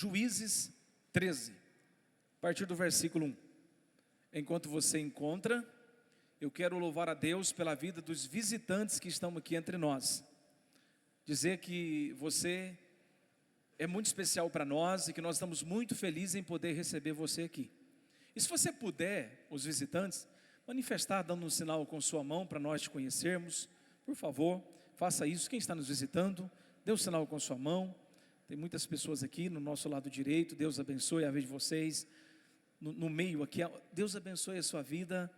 Juízes 13, a partir do versículo 1. Enquanto você encontra, eu quero louvar a Deus pela vida dos visitantes que estão aqui entre nós. Dizer que você é muito especial para nós e que nós estamos muito felizes em poder receber você aqui. E se você puder, os visitantes, manifestar dando um sinal com sua mão para nós te conhecermos, por favor, faça isso. Quem está nos visitando, dê um sinal com sua mão. Tem muitas pessoas aqui no nosso lado direito. Deus abençoe a vida de vocês. No meio aqui, Deus abençoe a sua vida.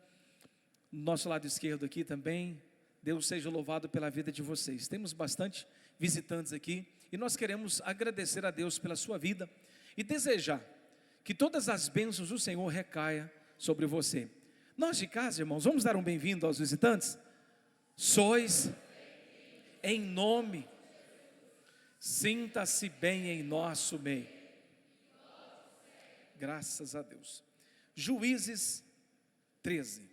No nosso lado esquerdo aqui também, Deus seja louvado pela vida de vocês. Temos bastante visitantes aqui e nós queremos agradecer a Deus pela sua vida e desejar que todas as bênçãos do Senhor recaia sobre você. Nós de casa, irmãos, vamos dar um bem-vindo aos visitantes? Sois em nome. Sinta-se bem em nosso meio. Graças a Deus. Juízes 13.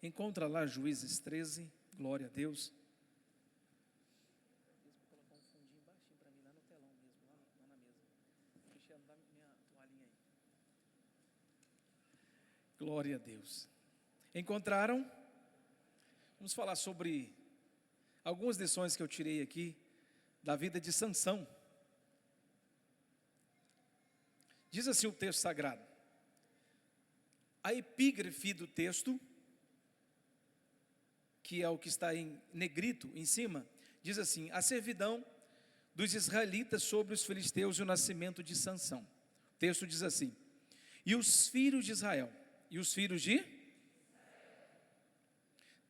Encontra lá Juízes 13, glória a Deus. Glória a Deus. Encontraram? Vamos falar sobre algumas lições que eu tirei aqui da vida de Sansão. Diz assim o texto sagrado. A epígrafe do texto, que é o que está em negrito em cima, diz assim: a servidão dos israelitas sobre os filisteus e o nascimento de Sansão. O texto diz assim: e os filhos de Israel e os filhos de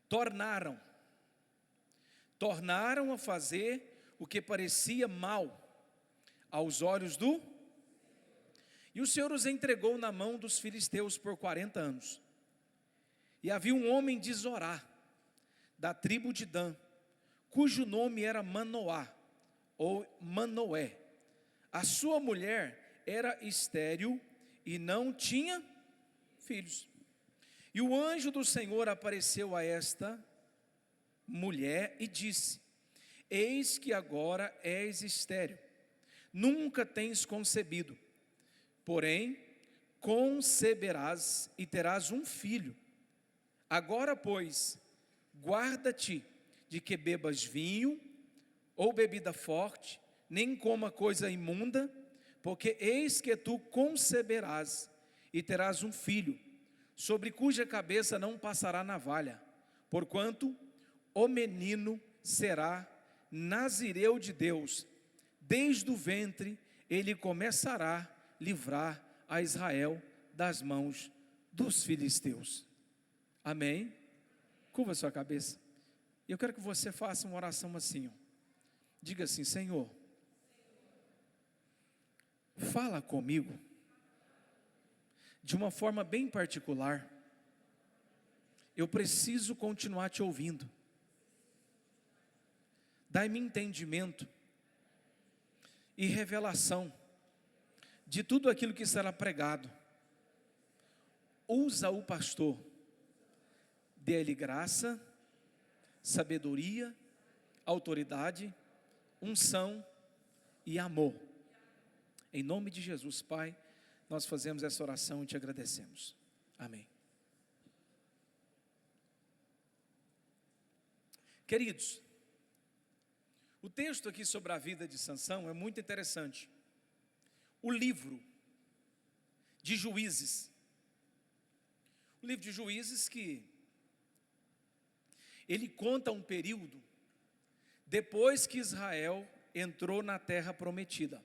tornaram a fazer o que parecia mal aos olhos do, e o Senhor os entregou na mão dos filisteus por 40 anos. E havia um homem de Zorá, da tribo de Dan, cujo nome era Manoá, ou Manoé. A sua mulher era estéril e não tinha filhos. E o anjo do Senhor apareceu a esta mulher e disse: eis que agora és estéril, nunca tens concebido, porém conceberás e terás um filho. Agora, pois, guarda-te de que bebas vinho ou bebida forte, nem coma coisa imunda, porque eis que tu conceberás e terás um filho, sobre cuja cabeça não passará navalha, porquanto o menino será nazireu de Deus, desde o ventre ele começará a livrar a Israel das mãos dos filisteus. Amém? Curva a sua cabeça. Eu quero que você faça uma oração assim, ó. Diga assim: Senhor, fala comigo de uma forma bem particular. Eu preciso continuar te ouvindo. Dai-me entendimento e revelação de tudo aquilo que será pregado. Usa o pastor, dê-lhe graça, sabedoria, autoridade, unção e amor. Em nome de Jesus, Pai, nós fazemos essa oração e te agradecemos. Amém. Queridos, o texto aqui sobre a vida de Sansão é muito interessante. O livro de Juízes, que ele conta um período depois que Israel entrou na terra prometida,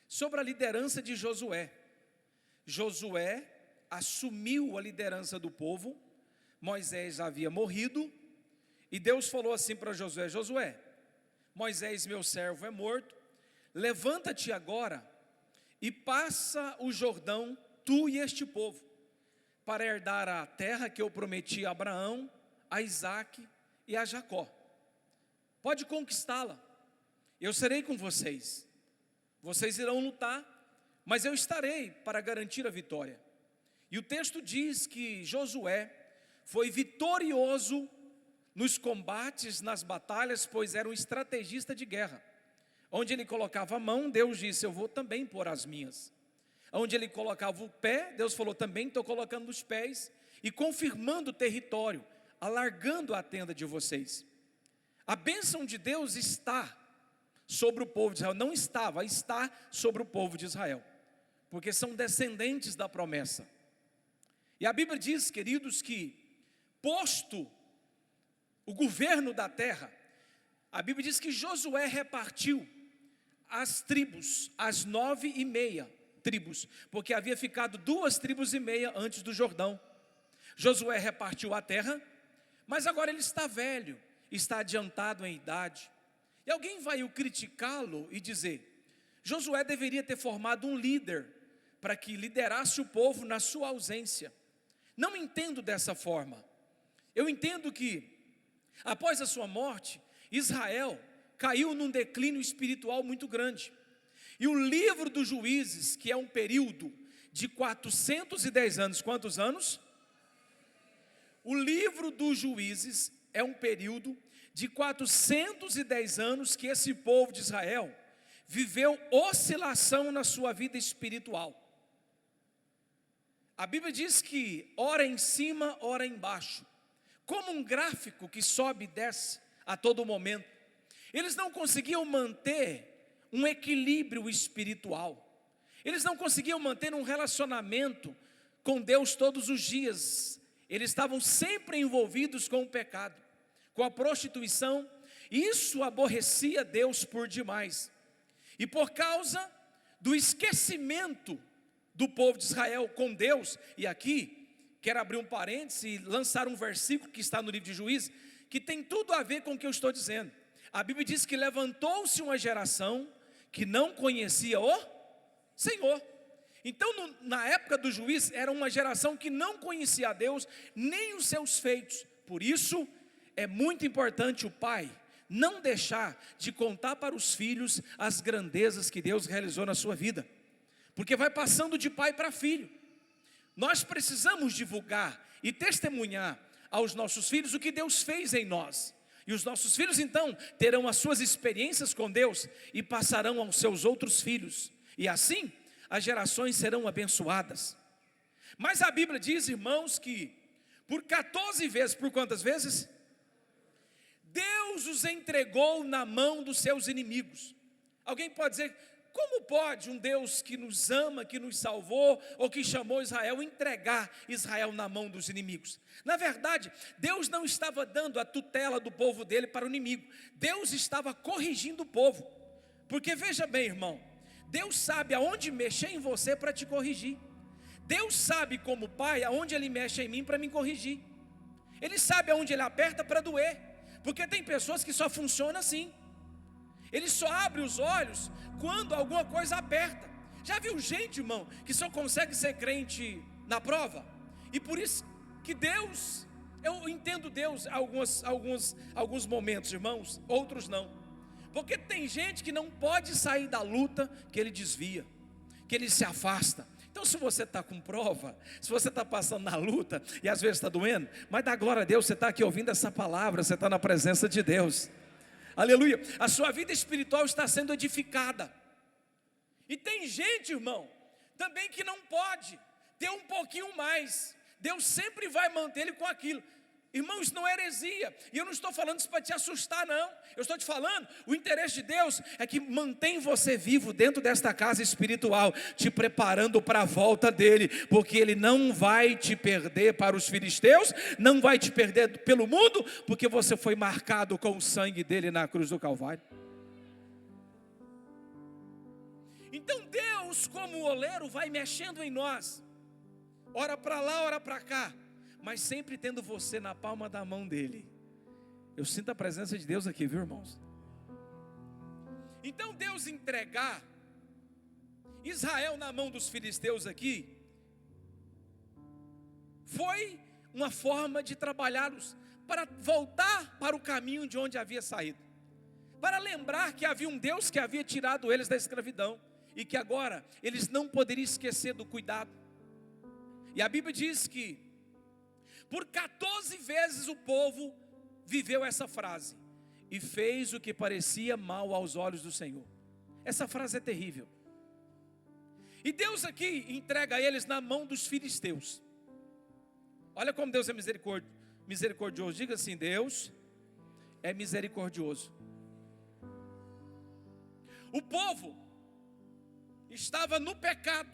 sobre a liderança de Josué. Josué assumiu a liderança do povo. Moisés havia morrido e Deus falou assim para Josué: Josué, Moisés meu servo é morto, levanta-te agora e passa o Jordão, tu e este povo, para herdar a terra que eu prometi a Abraão, a Isaque e a Jacó. Pode conquistá-la, eu serei com vocês, vocês irão lutar, mas eu estarei para garantir a vitória. E o texto diz que Josué foi vitorioso nos combates, nas batalhas, pois era um estrategista de guerra. Onde ele colocava a mão, Deus disse: eu vou também pôr as minhas. Onde ele colocava o pé, Deus falou: também estou colocando os pés, e confirmando o território, alargando a tenda de vocês. A bênção de Deus está sobre o povo de Israel, não estava, está sobre o povo de Israel, porque são descendentes da promessa. E a Bíblia diz, queridos, que posto o governo da terra, a Bíblia diz que Josué repartiu as tribos, as 9,5 tribos, porque havia ficado 2,5 tribos antes do Jordão. Josué repartiu a terra, mas agora ele está velho, está adiantado em idade. E alguém vai o criticá-lo e dizer: Josué deveria ter formado um líder para que liderasse o povo na sua ausência. Não entendo dessa forma. Eu entendo que após a sua morte, Israel caiu num declínio espiritual muito grande. E o livro dos Juízes, que é um período de 410 anos, quantos anos? O livro dos Juízes é um período de 410 anos que esse povo de Israel viveu oscilação na sua vida espiritual. A Bíblia diz que ora em cima, ora embaixo, como um gráfico que sobe e desce a todo momento. Eles não conseguiam manter um equilíbrio espiritual. Eles não conseguiam manter um relacionamento com Deus todos os dias. Eles estavam sempre envolvidos com o pecado, com a prostituição, e isso aborrecia Deus por demais. E por causa do esquecimento do povo de Israel com Deus, e aqui quero abrir um parênteses e lançar um versículo que está no livro de Juízes, que tem tudo a ver com o que eu estou dizendo. A Bíblia diz que levantou-se uma geração que não conhecia o Senhor. Então, na época do juiz, era uma geração que não conhecia a Deus, nem os seus feitos. Por isso, é muito importante o pai não deixar de contar para os filhos as grandezas que Deus realizou na sua vida, porque vai passando de pai para filho. Nós precisamos divulgar e testemunhar aos nossos filhos o que Deus fez em nós. E os nossos filhos então terão as suas experiências com Deus e passarão aos seus outros filhos. E assim as gerações serão abençoadas. Mas a Bíblia diz, irmãos, que por 14 vezes, por quantas vezes? Deus os entregou na mão dos seus inimigos. Alguém pode dizer: como pode um Deus que nos ama, que nos salvou, ou que chamou Israel, entregar Israel na mão dos inimigos? Na verdade, Deus não estava dando a tutela do povo dele para o inimigo. Deus estava corrigindo o povo. Porque veja bem, irmão, Deus sabe aonde mexer em você para te corrigir. Deus sabe, como pai, aonde Ele mexe em mim para me corrigir. Ele sabe aonde Ele aperta para doer. Porque tem pessoas que só funcionam assim. Ele só abre os olhos quando alguma coisa aperta. Já viu gente, irmão, que só consegue ser crente na prova? E por isso que Deus, eu entendo Deus alguns momentos, irmãos, outros não. Porque tem gente que não pode sair da luta, que ele desvia, que ele se afasta. Então, se você está com prova, se você está passando na luta, e às vezes está doendo, mas dá glória a Deus, você está aqui ouvindo essa palavra, você está na presença de Deus. Aleluia, a sua vida espiritual está sendo edificada. E tem gente, irmão, também que não pode ter um pouquinho mais. Deus sempre vai manter ele com aquilo. Irmão, isso não é heresia. E eu não estou falando isso para te assustar, não. Eu estou te falando, o interesse de Deus é que mantém você vivo dentro desta casa espiritual, te preparando para a volta dele, porque ele não vai te perder para os filisteus, não vai te perder pelo mundo, porque você foi marcado com o sangue dele na cruz do Calvário. Então Deus, como oleiro, vai mexendo em nós, ora para lá, ora para cá, mas sempre tendo você na palma da mão dele. Eu sinto a presença de Deus aqui, viu, irmãos? Então Deus entregar Israel na mão dos filisteus aqui foi uma forma de trabalhá-los para voltar para o caminho de onde havia saído, para lembrar que havia um Deus que havia tirado eles da escravidão e que agora eles não poderiam esquecer do cuidado. E a Bíblia diz que por 14 vezes o povo viveu essa frase: e fez o que parecia mal aos olhos do Senhor. Essa frase é terrível. E Deus aqui entrega eles na mão dos filisteus. Olha como Deus é misericordioso. Diga assim: Deus é misericordioso. O povo estava no pecado,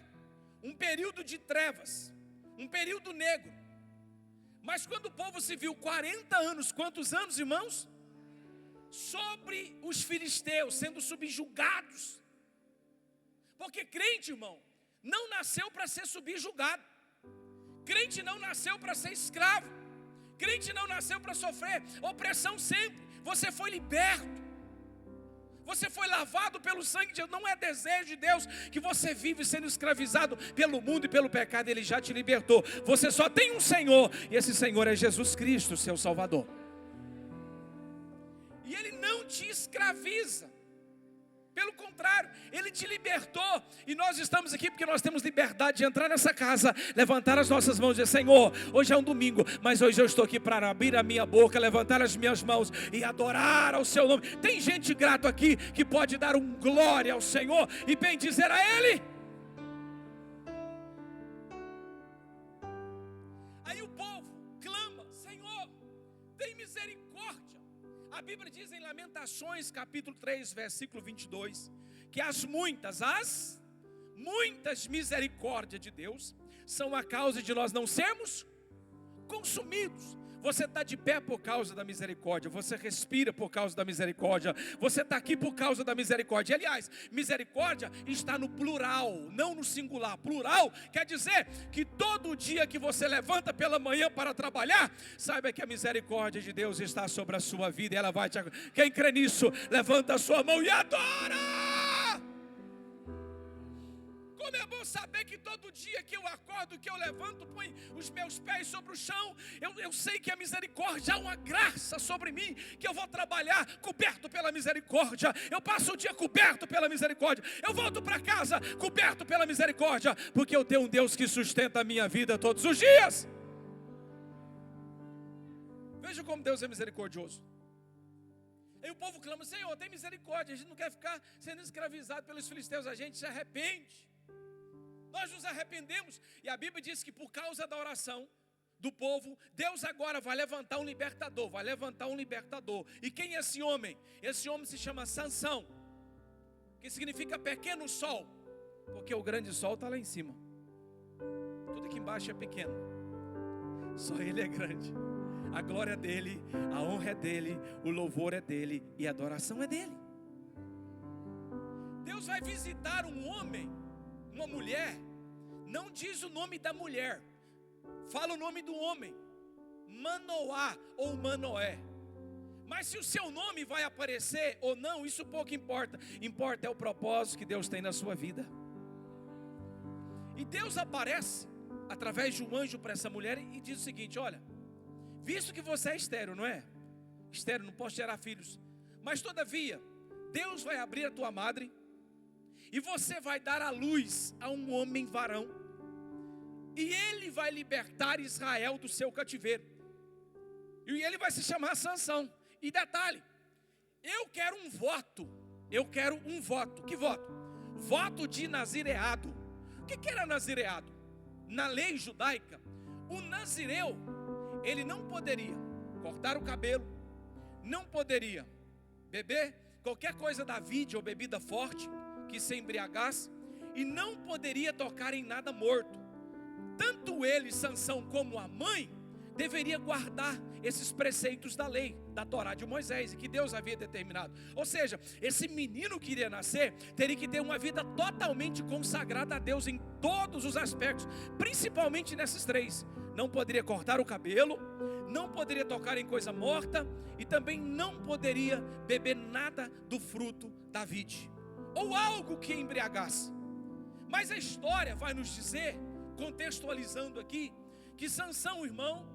um período de trevas, um período negro. Mas quando o povo se viu 40 anos, quantos anos, irmãos? Sobre os filisteus, sendo subjugados. Porque crente, irmão, não nasceu para ser subjugado. Crente não nasceu para ser escravo. Crente não nasceu para sofrer opressão sempre. Você foi liberto. Você foi lavado pelo sangue de Deus. Não é desejo de Deus que você vive sendo escravizado pelo mundo e pelo pecado. Ele já te libertou. Você só tem um Senhor, e esse Senhor é Jesus Cristo, seu Salvador. E Ele não te escraviza. Pelo contrário, Ele te libertou. E nós estamos aqui porque nós temos liberdade de entrar nessa casa, levantar as nossas mãos e dizer: Senhor, hoje é um domingo, mas hoje eu estou aqui para abrir a minha boca, levantar as minhas mãos e adorar ao seu nome. Tem gente grato aqui que pode dar um glória ao Senhor e bem dizer a Ele. Aí o povo clama: Senhor, tem misericórdia. A Bíblia diz em Lamentações, capítulo 3, versículo 22, que as muitas misericórdias de Deus são a causa de nós não sermos consumidos. Você está de pé por causa da misericórdia, você respira por causa da misericórdia, você está aqui por causa da misericórdia. Aliás, misericórdia está no plural, não no singular. Plural quer dizer que todo dia que você levanta pela manhã para trabalhar, saiba que a misericórdia de Deus está sobre a sua vida e ela vai te... Quem crê nisso, levanta a sua mão e adora! Como é bom saber que todo dia que eu acordo, que eu levanto, põe os meus pés sobre o chão, eu sei que a misericórdia há uma graça sobre mim, que eu vou trabalhar coberto pela misericórdia, eu passo o dia coberto pela misericórdia, eu volto para casa coberto pela misericórdia, porque eu tenho um Deus que sustenta a minha vida todos os dias. Veja como Deus é misericordioso. Aí o povo clama: Senhor, tem misericórdia, a gente não quer ficar sendo escravizado pelos filisteus, a gente se arrepende. Nós nos arrependemos, e a Bíblia diz que por causa da oração do povo, Deus agora vai levantar um libertador, E quem é esse homem? Esse homem se chama Sansão, que significa pequeno sol, porque o grande sol está lá em cima. Tudo aqui embaixo é pequeno, só ele é grande. A glória é dele, a honra é dele, o louvor é dele e a adoração é dele. Deus vai visitar um homem, uma mulher, não diz o nome da mulher, fala o nome do homem, Manoá ou Manoé. Mas se o seu nome vai aparecer ou não, isso pouco importa. Importa é o propósito que Deus tem na sua vida. E Deus aparece através de um anjo para essa mulher e diz o seguinte: olha, visto que você é estéril, não é? Estéril, não posso gerar filhos, mas todavia, Deus vai abrir a tua madre e você vai dar à luz a um homem varão, e ele vai libertar Israel do seu cativeiro, e ele vai se chamar Sansão. E detalhe, eu quero um voto, que voto? Voto de nazireado. O que era nazireado? Na lei judaica, o nazireu, ele não poderia cortar o cabelo, não poderia beber qualquer coisa da vide ou bebida forte que se embriagasse, e não poderia tocar em nada morto. Tanto ele, Sansão, como a mãe, deveria guardar esses preceitos da lei, da Torá de Moisés, e que Deus havia determinado. Ou seja, esse menino que iria nascer, teria que ter uma vida totalmente consagrada a Deus em todos os aspectos, principalmente nesses três: não poderia cortar o cabelo, não poderia tocar em coisa morta, e também não poderia beber nada do fruto da vide, ou algo que embriagasse. Mas a história vai nos dizer, contextualizando aqui, que Sansão, irmão,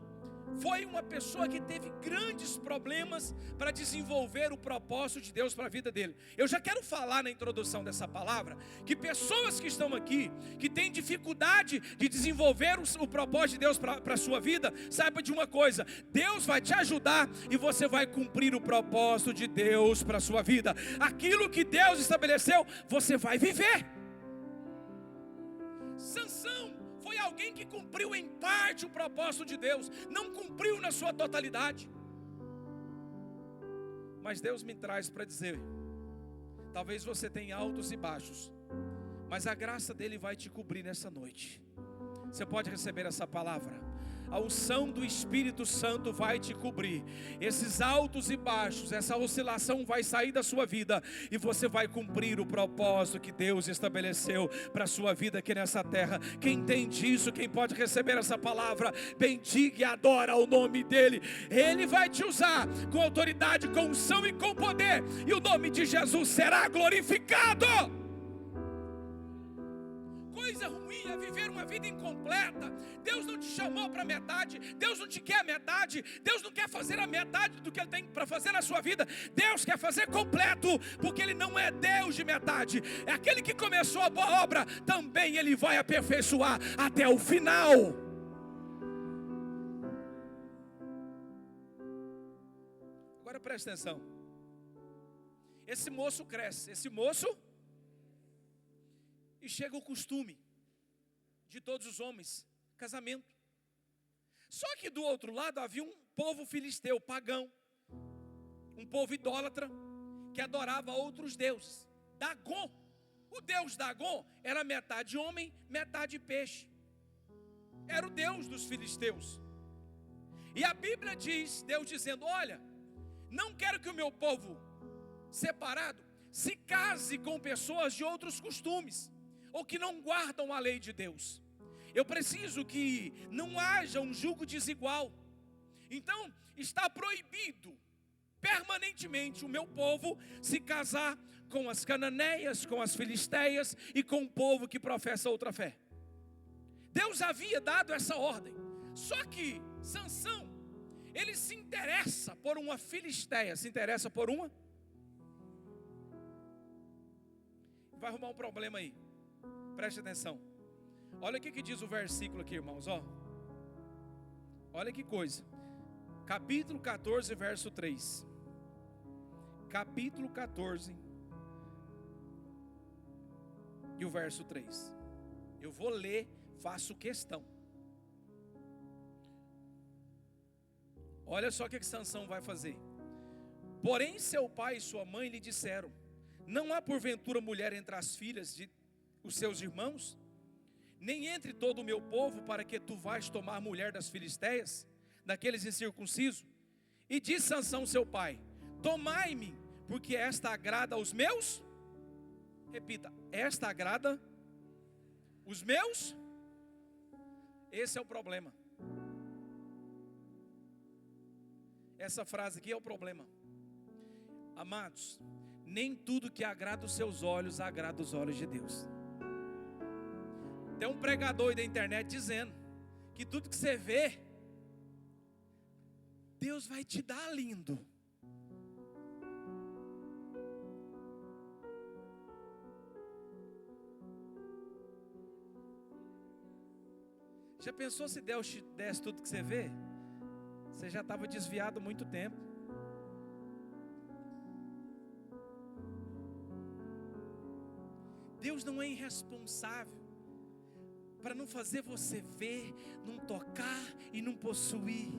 foi uma pessoa que teve grandes problemas para desenvolver o propósito de Deus para a vida dele. Eu já quero falar na introdução dessa palavra, que pessoas que estão aqui, que têm dificuldade de desenvolver o propósito de Deus para a sua vida, saiba de uma coisa: Deus vai te ajudar e você vai cumprir o propósito de Deus para a sua vida. Aquilo que Deus estabeleceu, você vai viver. Sansão foi alguém que cumpriu em parte o propósito de Deus, não cumpriu na sua totalidade. Mas Deus me traz para dizer, talvez você tenha altos e baixos, mas a graça dele vai te cobrir nessa noite. Você pode receber essa palavra. A unção do Espírito Santo vai te cobrir. Esses altos e baixos, essa oscilação vai sair da sua vida, e você vai cumprir o propósito que Deus estabeleceu para a sua vida aqui nessa terra. Quem entende isso, quem pode receber essa palavra, bendiga e adora o nome dEle. Ele vai te usar com autoridade, com unção e com poder, e o nome de Jesus será glorificado. Coisa ruim é viver uma vida incompleta. Deus não te chamou para metade, Deus não te quer metade, Deus não quer fazer a metade do que Ele tem para fazer na sua vida. Deus quer fazer completo, porque Ele não é Deus de metade. É aquele que começou a boa obra, também Ele vai aperfeiçoar até o final. Agora preste atenção. Esse moço cresce, e chega o costume de todos os homens, casamento. Só que do outro lado havia um povo filisteu, pagão, um povo idólatra, que adorava outros deuses. Dagon, o deus Dagon, era metade homem, metade peixe. Era o deus dos filisteus. E a Bíblia diz, Deus dizendo: olha, não quero que o meu povo separado se case com pessoas de outros costumes, ou que não guardam a lei de Deus. Eu preciso que não haja um jugo desigual. Então está proibido permanentemente o meu povo se casar com as cananeias, com as filisteias e com o povo que professa outra fé. Deus havia dado essa ordem. Só que Sansão, ele se interessa por uma filisteia, se interessa por uma. Vai arrumar um problema aí. Preste atenção. Olha o que diz o versículo aqui, irmãos, ó. Olha que coisa. Capítulo 14, verso 3. Capítulo 14 e o verso 3. Eu vou ler, faço questão. Olha só o que Sansão vai fazer. Porém seu pai e sua mãe lhe disseram: não há porventura mulher entre as filhas de os seus irmãos, nem entre todo o meu povo, para que tu vais tomar mulher das filisteias, daqueles incircuncisos? E disse Sansão seu pai: tomai-me, porque esta agrada aos meus. Repita: esta agrada os meus. Esse é o problema. Essa frase aqui é o problema. Amados, nem tudo que agrada os seus olhos agrada os olhos de Deus. Tem um pregador aí da internet dizendo que tudo que você vê, Deus vai te dar lindo. Já pensou se Deus te desse tudo que você vê? Você já estava desviado há muito tempo. Deus não é irresponsável para não fazer você ver, não tocar e não possuir.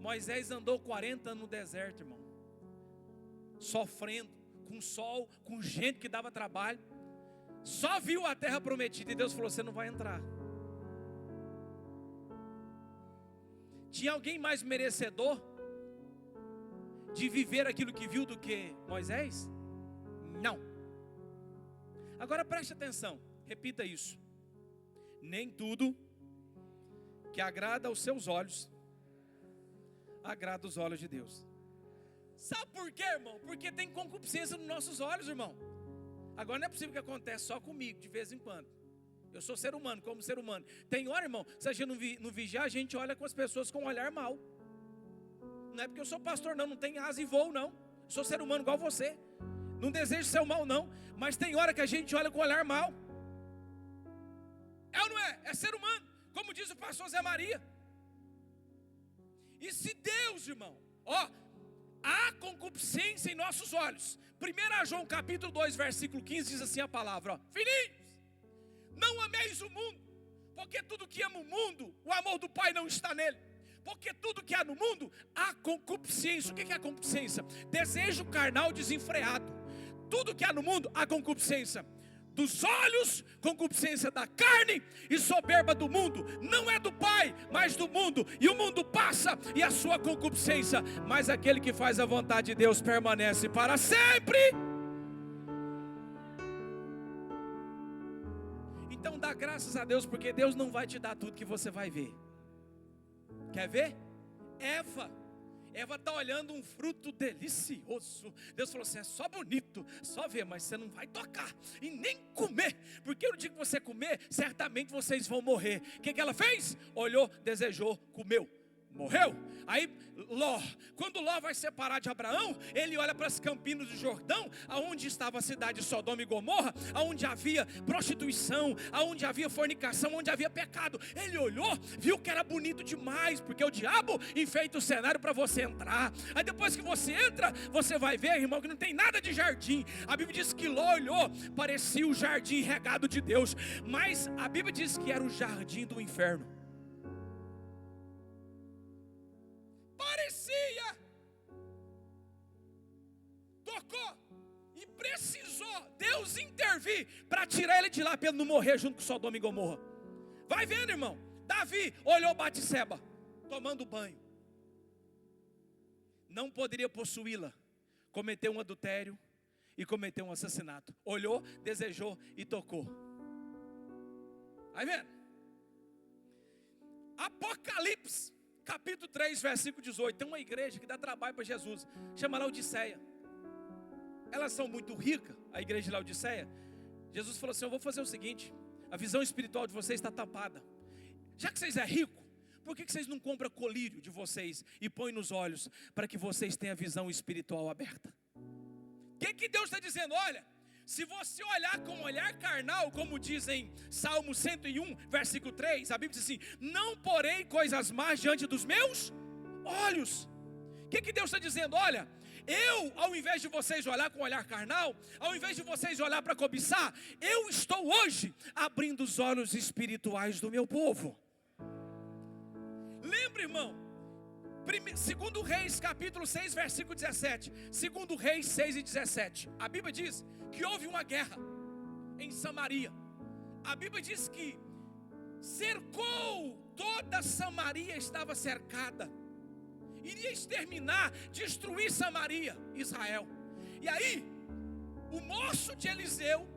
Moisés andou 40 anos no deserto, irmão, sofrendo, com sol, com gente que dava trabalho. Só viu a terra prometida e Deus falou: você não vai entrar. Tinha alguém mais merecedor de viver aquilo que viu do que Moisés? Não. Agora preste atenção, repita isso. Nem tudo que agrada aos seus olhos agrada os olhos de Deus. Sabe por quê, irmão? Porque tem concupiscência nos nossos olhos, irmão. Agora não é possível que aconteça só comigo, de vez em quando. Eu sou ser humano, como ser humano. Tem hora, irmão, se a gente não vigiar, a gente olha com as pessoas com um olhar mau. Não é porque eu sou pastor não tem asa e voo não. Eu sou ser humano igual você. Não desejo ser o mal não. Mas tem hora que a gente olha com um olhar mau. É ou não é? É ser humano. Como diz o pastor Zé Maria. E se Deus, irmão, há concupiscência em nossos olhos. 1 João capítulo 2, versículo 15 diz assim a palavra, filhinhos, não ameis o mundo, porque tudo que ama o mundo, o amor do Pai não está nele. Porque tudo que há no mundo, há concupiscência. O que é a concupiscência? Desejo carnal desenfreado. Tudo que há no mundo, há concupiscência dos olhos, concupiscência da carne e soberba do mundo. Não é do Pai, mas do mundo. E o mundo passa e a sua concupiscência, mas aquele que faz a vontade de Deus permanece para sempre. Então dá graças a Deus, porque Deus não vai te dar tudo que você vai ver. Quer ver? Eva está olhando um fruto delicioso. Deus falou assim, é só bonito, só ver, mas você não vai tocar e nem comer, porque no dia que você comer, certamente vocês vão morrer. O que ela fez? Olhou, desejou, comeu, morreu. Aí Ló, quando Ló vai separar de Abraão, ele olha para as campinas do Jordão, aonde estava a cidade de Sodoma e Gomorra, aonde havia prostituição, aonde havia fornicação, onde havia pecado. Ele olhou, viu que era bonito demais, porque o diabo enfeita o cenário para você entrar. Aí depois que você entra, você vai ver, irmão, que não tem nada de jardim. A Bíblia diz que Ló olhou, parecia o jardim regado de Deus, mas a Bíblia diz que era o jardim do inferno. Parecia, tocou e precisou Deus intervir para tirar ele de lá, para ele não morrer junto com Sodoma e Gomorra. Vai vendo, irmão. Davi olhou Batseba tomando banho, não poderia possuí-la, cometeu um adultério e cometeu um assassinato. Olhou, desejou e tocou. Vai vendo? Apocalipse capítulo 3, versículo 18. Tem uma igreja que dá trabalho para Jesus, chama Laodiceia. Elas são muito ricas, a igreja de Laodiceia. Jesus falou assim, eu vou fazer o seguinte, a visão espiritual de vocês está tapada. Já que vocês é rico, por que vocês não compram colírio de vocês e põem nos olhos, para que vocês tenham a visão espiritual aberta? O que Deus está dizendo? Olha, se você olhar com um olhar carnal, como diz em Salmo 101, versículo 3, a Bíblia diz assim, não porei coisas más diante dos meus olhos. O que Deus está dizendo? Olha, eu, ao invés de vocês olhar com um olhar carnal, ao invés de vocês olhar para cobiçar, eu estou hoje abrindo os olhos espirituais do meu povo. Lembra, irmão? 2 Reis capítulo 6 versículo 17, 2 Reis 6 e 17, a Bíblia diz que houve uma guerra em Samaria. A Bíblia diz que cercou, toda Samaria estava cercada, iria exterminar, destruir Samaria, Israel. E aí, o moço de Eliseu,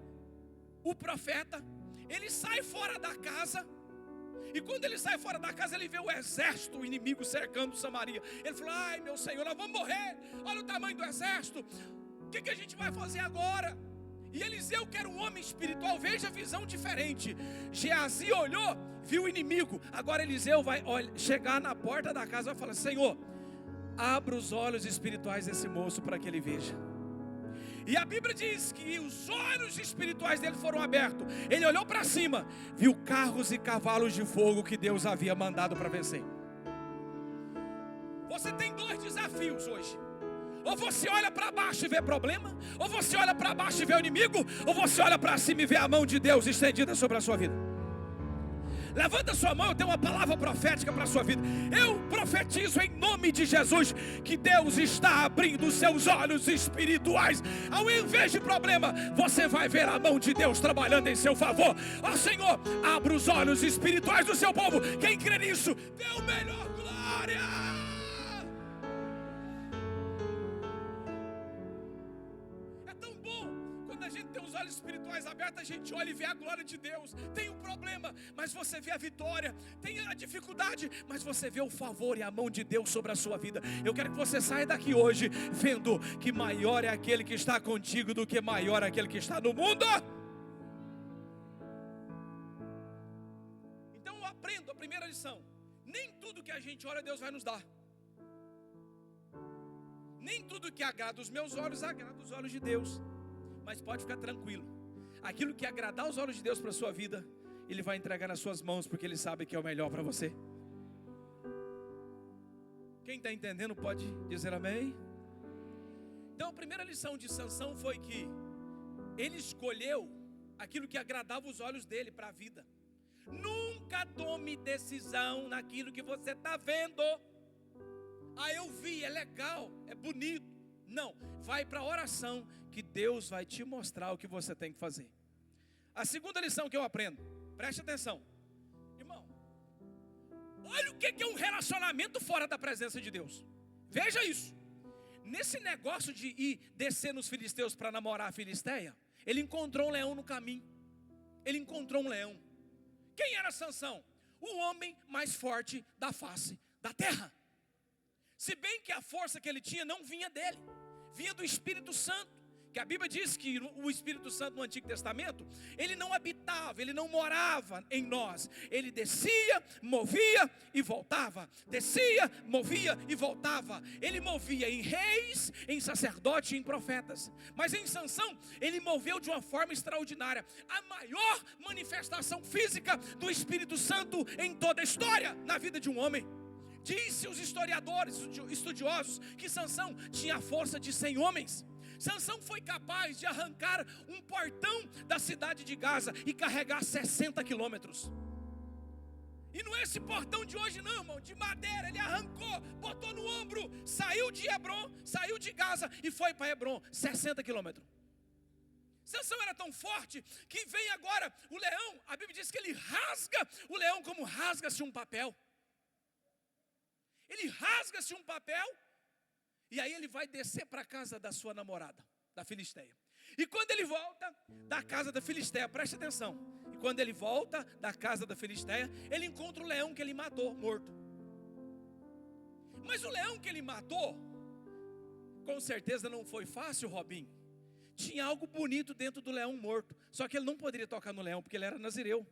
o profeta, ele sai fora da casa. E quando ele sai fora da casa, ele vê o exército inimigo cercando Samaria. Ele falou, ai meu Senhor, nós vamos morrer, olha o tamanho do exército, o que a gente vai fazer agora? E Eliseu, que era um homem espiritual, veja a visão diferente. Geazi olhou, viu o inimigo. Agora Eliseu vai chegar na porta da casa e vai falar, Senhor, abra os olhos espirituais desse moço para que ele veja. E a Bíblia diz que os olhos espirituais dele foram abertos. Ele olhou para cima, viu carros e cavalos de fogo que Deus havia mandado para vencer. Você tem dois desafios hoje. Ou você olha para baixo e vê problema, ou você olha para baixo e vê o inimigo, ou você olha para cima e vê a mão de Deus estendida sobre a sua vida. Levanta a sua mão, eu tenho uma palavra profética para a sua vida. Eu profetizo em nome de Jesus que Deus está abrindo os seus olhos espirituais. Ao invés de problema, você vai ver a mão de Deus trabalhando em seu favor. Ó Senhor, abra os olhos espirituais do seu povo. Quem crê nisso, dê o melhor glória. A gente tem os olhos espirituais abertos, a gente olha e vê a glória de Deus. Tem um problema, mas você vê a vitória. Tem a dificuldade, mas você vê o favor e a mão de Deus sobre a sua vida. Eu quero que você saia daqui hoje vendo que maior é aquele que está contigo do que maior é aquele que está no mundo. aprendo a primeira lição: nem tudo que a gente ora, Deus vai nos dar. Nem tudo que agrada os meus olhos, agrada os olhos de Deus. Mas pode ficar tranquilo, aquilo que agradar os olhos de Deus para a sua vida, Ele vai entregar nas suas mãos, porque Ele sabe que é o melhor para você. Quem está entendendo pode dizer amém? Então a primeira lição de Sansão foi que ele escolheu aquilo que agradava os olhos dele para a vida. Nunca tome decisão naquilo que você está vendo. Ah, eu vi, é legal, é bonito. Não, vai para a oração que Deus vai te mostrar o que você tem que fazer. A segunda lição que eu aprendo, preste atenção. Irmão, olha o que é um relacionamento fora da presença de Deus. Veja isso. Nesse negócio de ir descer nos filisteus para namorar a filisteia, ele encontrou um leão no caminho. Ele encontrou um leão. Quem era Sansão? O homem mais forte da face da terra. Se bem que a força que ele tinha não vinha dele, vinha do Espírito Santo. Que a Bíblia diz que o Espírito Santo no Antigo Testamento, ele não habitava, ele não morava em nós. Ele descia, movia e voltava. Descia, movia e voltava. Ele movia em reis, em sacerdotes e em profetas. Mas em Sansão, ele moveu de uma forma extraordinária. A maior manifestação física do Espírito Santo em toda a história, na vida de um homem. Disse os historiadores, estudiosos, que Sansão tinha a força de 100 homens. Sansão foi capaz de arrancar um portão da cidade de Gaza e carregar 60 quilômetros. E não é esse portão de hoje não, irmão, de madeira. Ele arrancou, botou no ombro, saiu de Hebron, saiu de Gaza e foi para Hebron, 60 quilômetros. Sansão era tão forte que vem agora o leão. A Bíblia diz que ele rasga o leão como rasga-se um papel. Ele rasga-se um papel. E aí ele vai descer para a casa da sua namorada, da filisteia. E quando ele volta da casa da filisteia, preste atenção. E quando ele volta da casa da filisteia, ele encontra o leão que ele matou, morto. Mas o leão que ele matou, com certeza não foi fácil, Robin. Tinha algo bonito dentro do leão morto. Só que ele não poderia tocar no leão, porque ele era nazireu.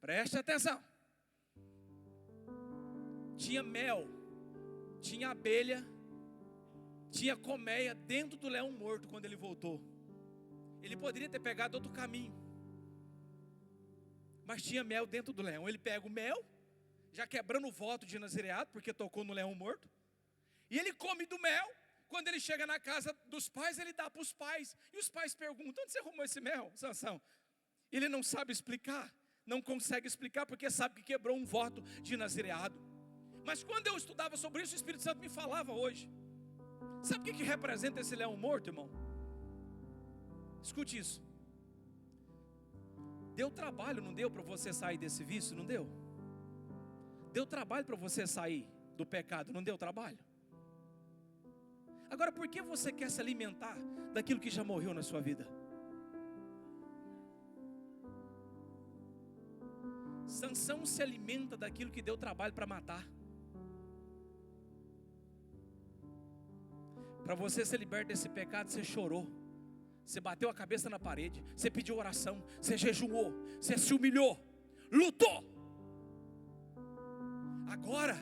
Preste atenção. Tinha mel, tinha abelha, tinha colmeia dentro do leão morto quando ele voltou. Ele poderia ter pegado outro caminho, mas tinha mel dentro do leão. Ele pega o mel, já quebrando o voto de nazireado, porque tocou no leão morto. E ele come do mel. Quando ele chega na casa dos pais, ele dá para os pais. E os pais perguntam: onde você arrumou esse mel, Sansão? Ele não sabe explicar, não consegue explicar, porque sabe que quebrou um voto de nazireado. Mas quando eu estudava sobre isso, o Espírito Santo me falava hoje. Sabe o que representa esse leão morto, irmão? Escute isso. Deu trabalho, não deu para você sair desse vício? Não deu? Deu trabalho para você sair do pecado? Não deu trabalho? Agora, por que você quer se alimentar daquilo que já morreu na sua vida? Sansão se alimenta daquilo que deu trabalho para matar. Para você ser liberto desse pecado, você chorou, você bateu a cabeça na parede, você pediu oração, você jejuou, você se humilhou, lutou. Agora,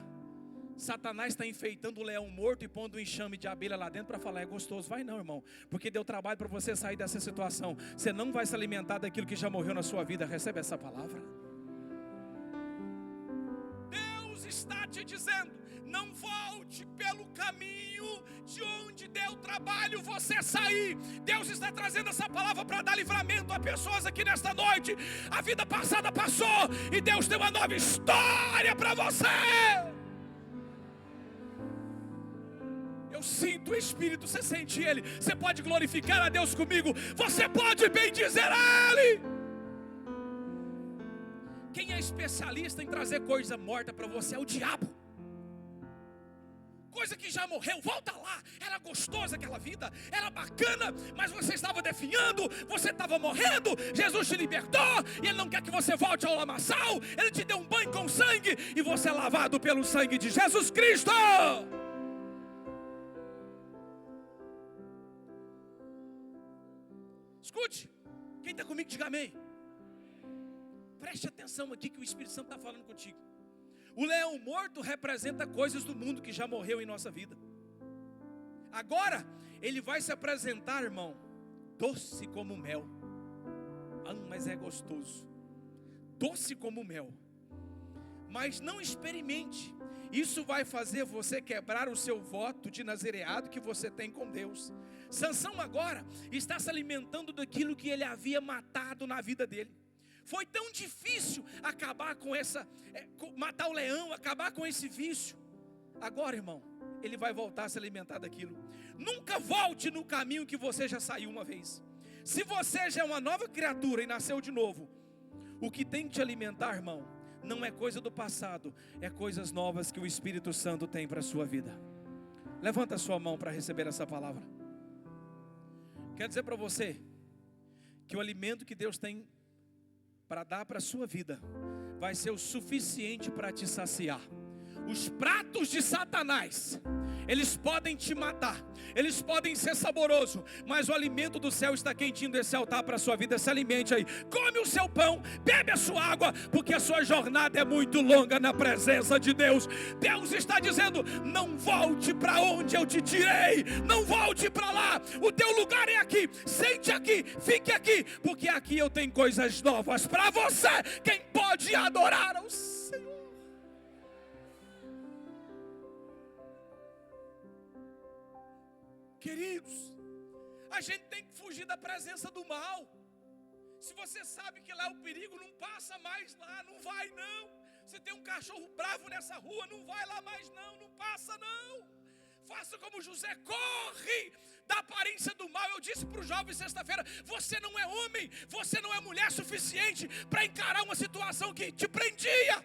Satanás está enfeitando o leão morto e pondo um enxame de abelha lá dentro para falar: é gostoso. Vai não, irmão, porque deu trabalho para você sair dessa situação. Você não vai se alimentar daquilo que já morreu na sua vida. Recebe essa palavra. Deus está te dizendo: não volte pelo caminho de onde deu trabalho você sair. Deus está trazendo essa palavra para dar livramento a pessoas aqui nesta noite. A vida passada passou e Deus tem uma nova história para você. Eu sinto o Espírito, você sente Ele. Você pode glorificar a Deus comigo. Você pode bendizer a Ele. Quem é especialista em trazer coisa morta para você é o diabo. Coisa que já morreu, volta lá. Era gostosa aquela vida, era bacana, mas você estava definhando, você estava morrendo. Jesus te libertou e Ele não quer que você volte ao lamaçal. Ele te deu um banho com sangue e você é lavado pelo sangue de Jesus Cristo. Escute, quem está comigo diga amém. Preste atenção aqui que o Espírito Santo está falando contigo. O leão morto representa coisas do mundo que já morreu em nossa vida. Agora, ele vai se apresentar, irmão, doce como mel. Mas é gostoso. Doce como mel. Mas não experimente. Isso vai fazer você quebrar o seu voto de nazireado que você tem com Deus. Sansão agora está se alimentando daquilo que ele havia matado na vida dele. Foi tão difícil acabar com matar o leão, acabar com esse vício. Agora, irmão, ele vai voltar a se alimentar daquilo. Nunca volte no caminho que você já saiu uma vez. Se você já é uma nova criatura e nasceu de novo, o que tem que te alimentar, irmão, não é coisa do passado, é coisas novas que o Espírito Santo tem para a sua vida. Levanta a sua mão para receber essa palavra. Quero dizer para você que o alimento que Deus tem para dar para a sua vida vai ser o suficiente para te saciar. Os pratos de Satanás, eles podem te matar, eles podem ser saborosos, mas o alimento do céu está quentinho desse altar para a sua vida. Se alimente aí, come o seu pão, bebe a sua água, porque a sua jornada é muito longa na presença de Deus. Deus está dizendo: não volte para onde eu te tirei, não volte para lá, o teu lugar é aqui, sente aqui, fique aqui, porque aqui eu tenho coisas novas para você. Quem pode adorar ao Senhor? Queridos, a gente tem que fugir da presença do mal. Se você sabe que lá é o perigo, não passa mais lá, não vai não. Você tem um cachorro bravo nessa rua, não vai lá mais não, não passa não. Faça como José, corre da aparência do mal. Eu disse para o jovem sexta-feira: você não é homem, você não é mulher suficiente para encarar uma situação que te prendia.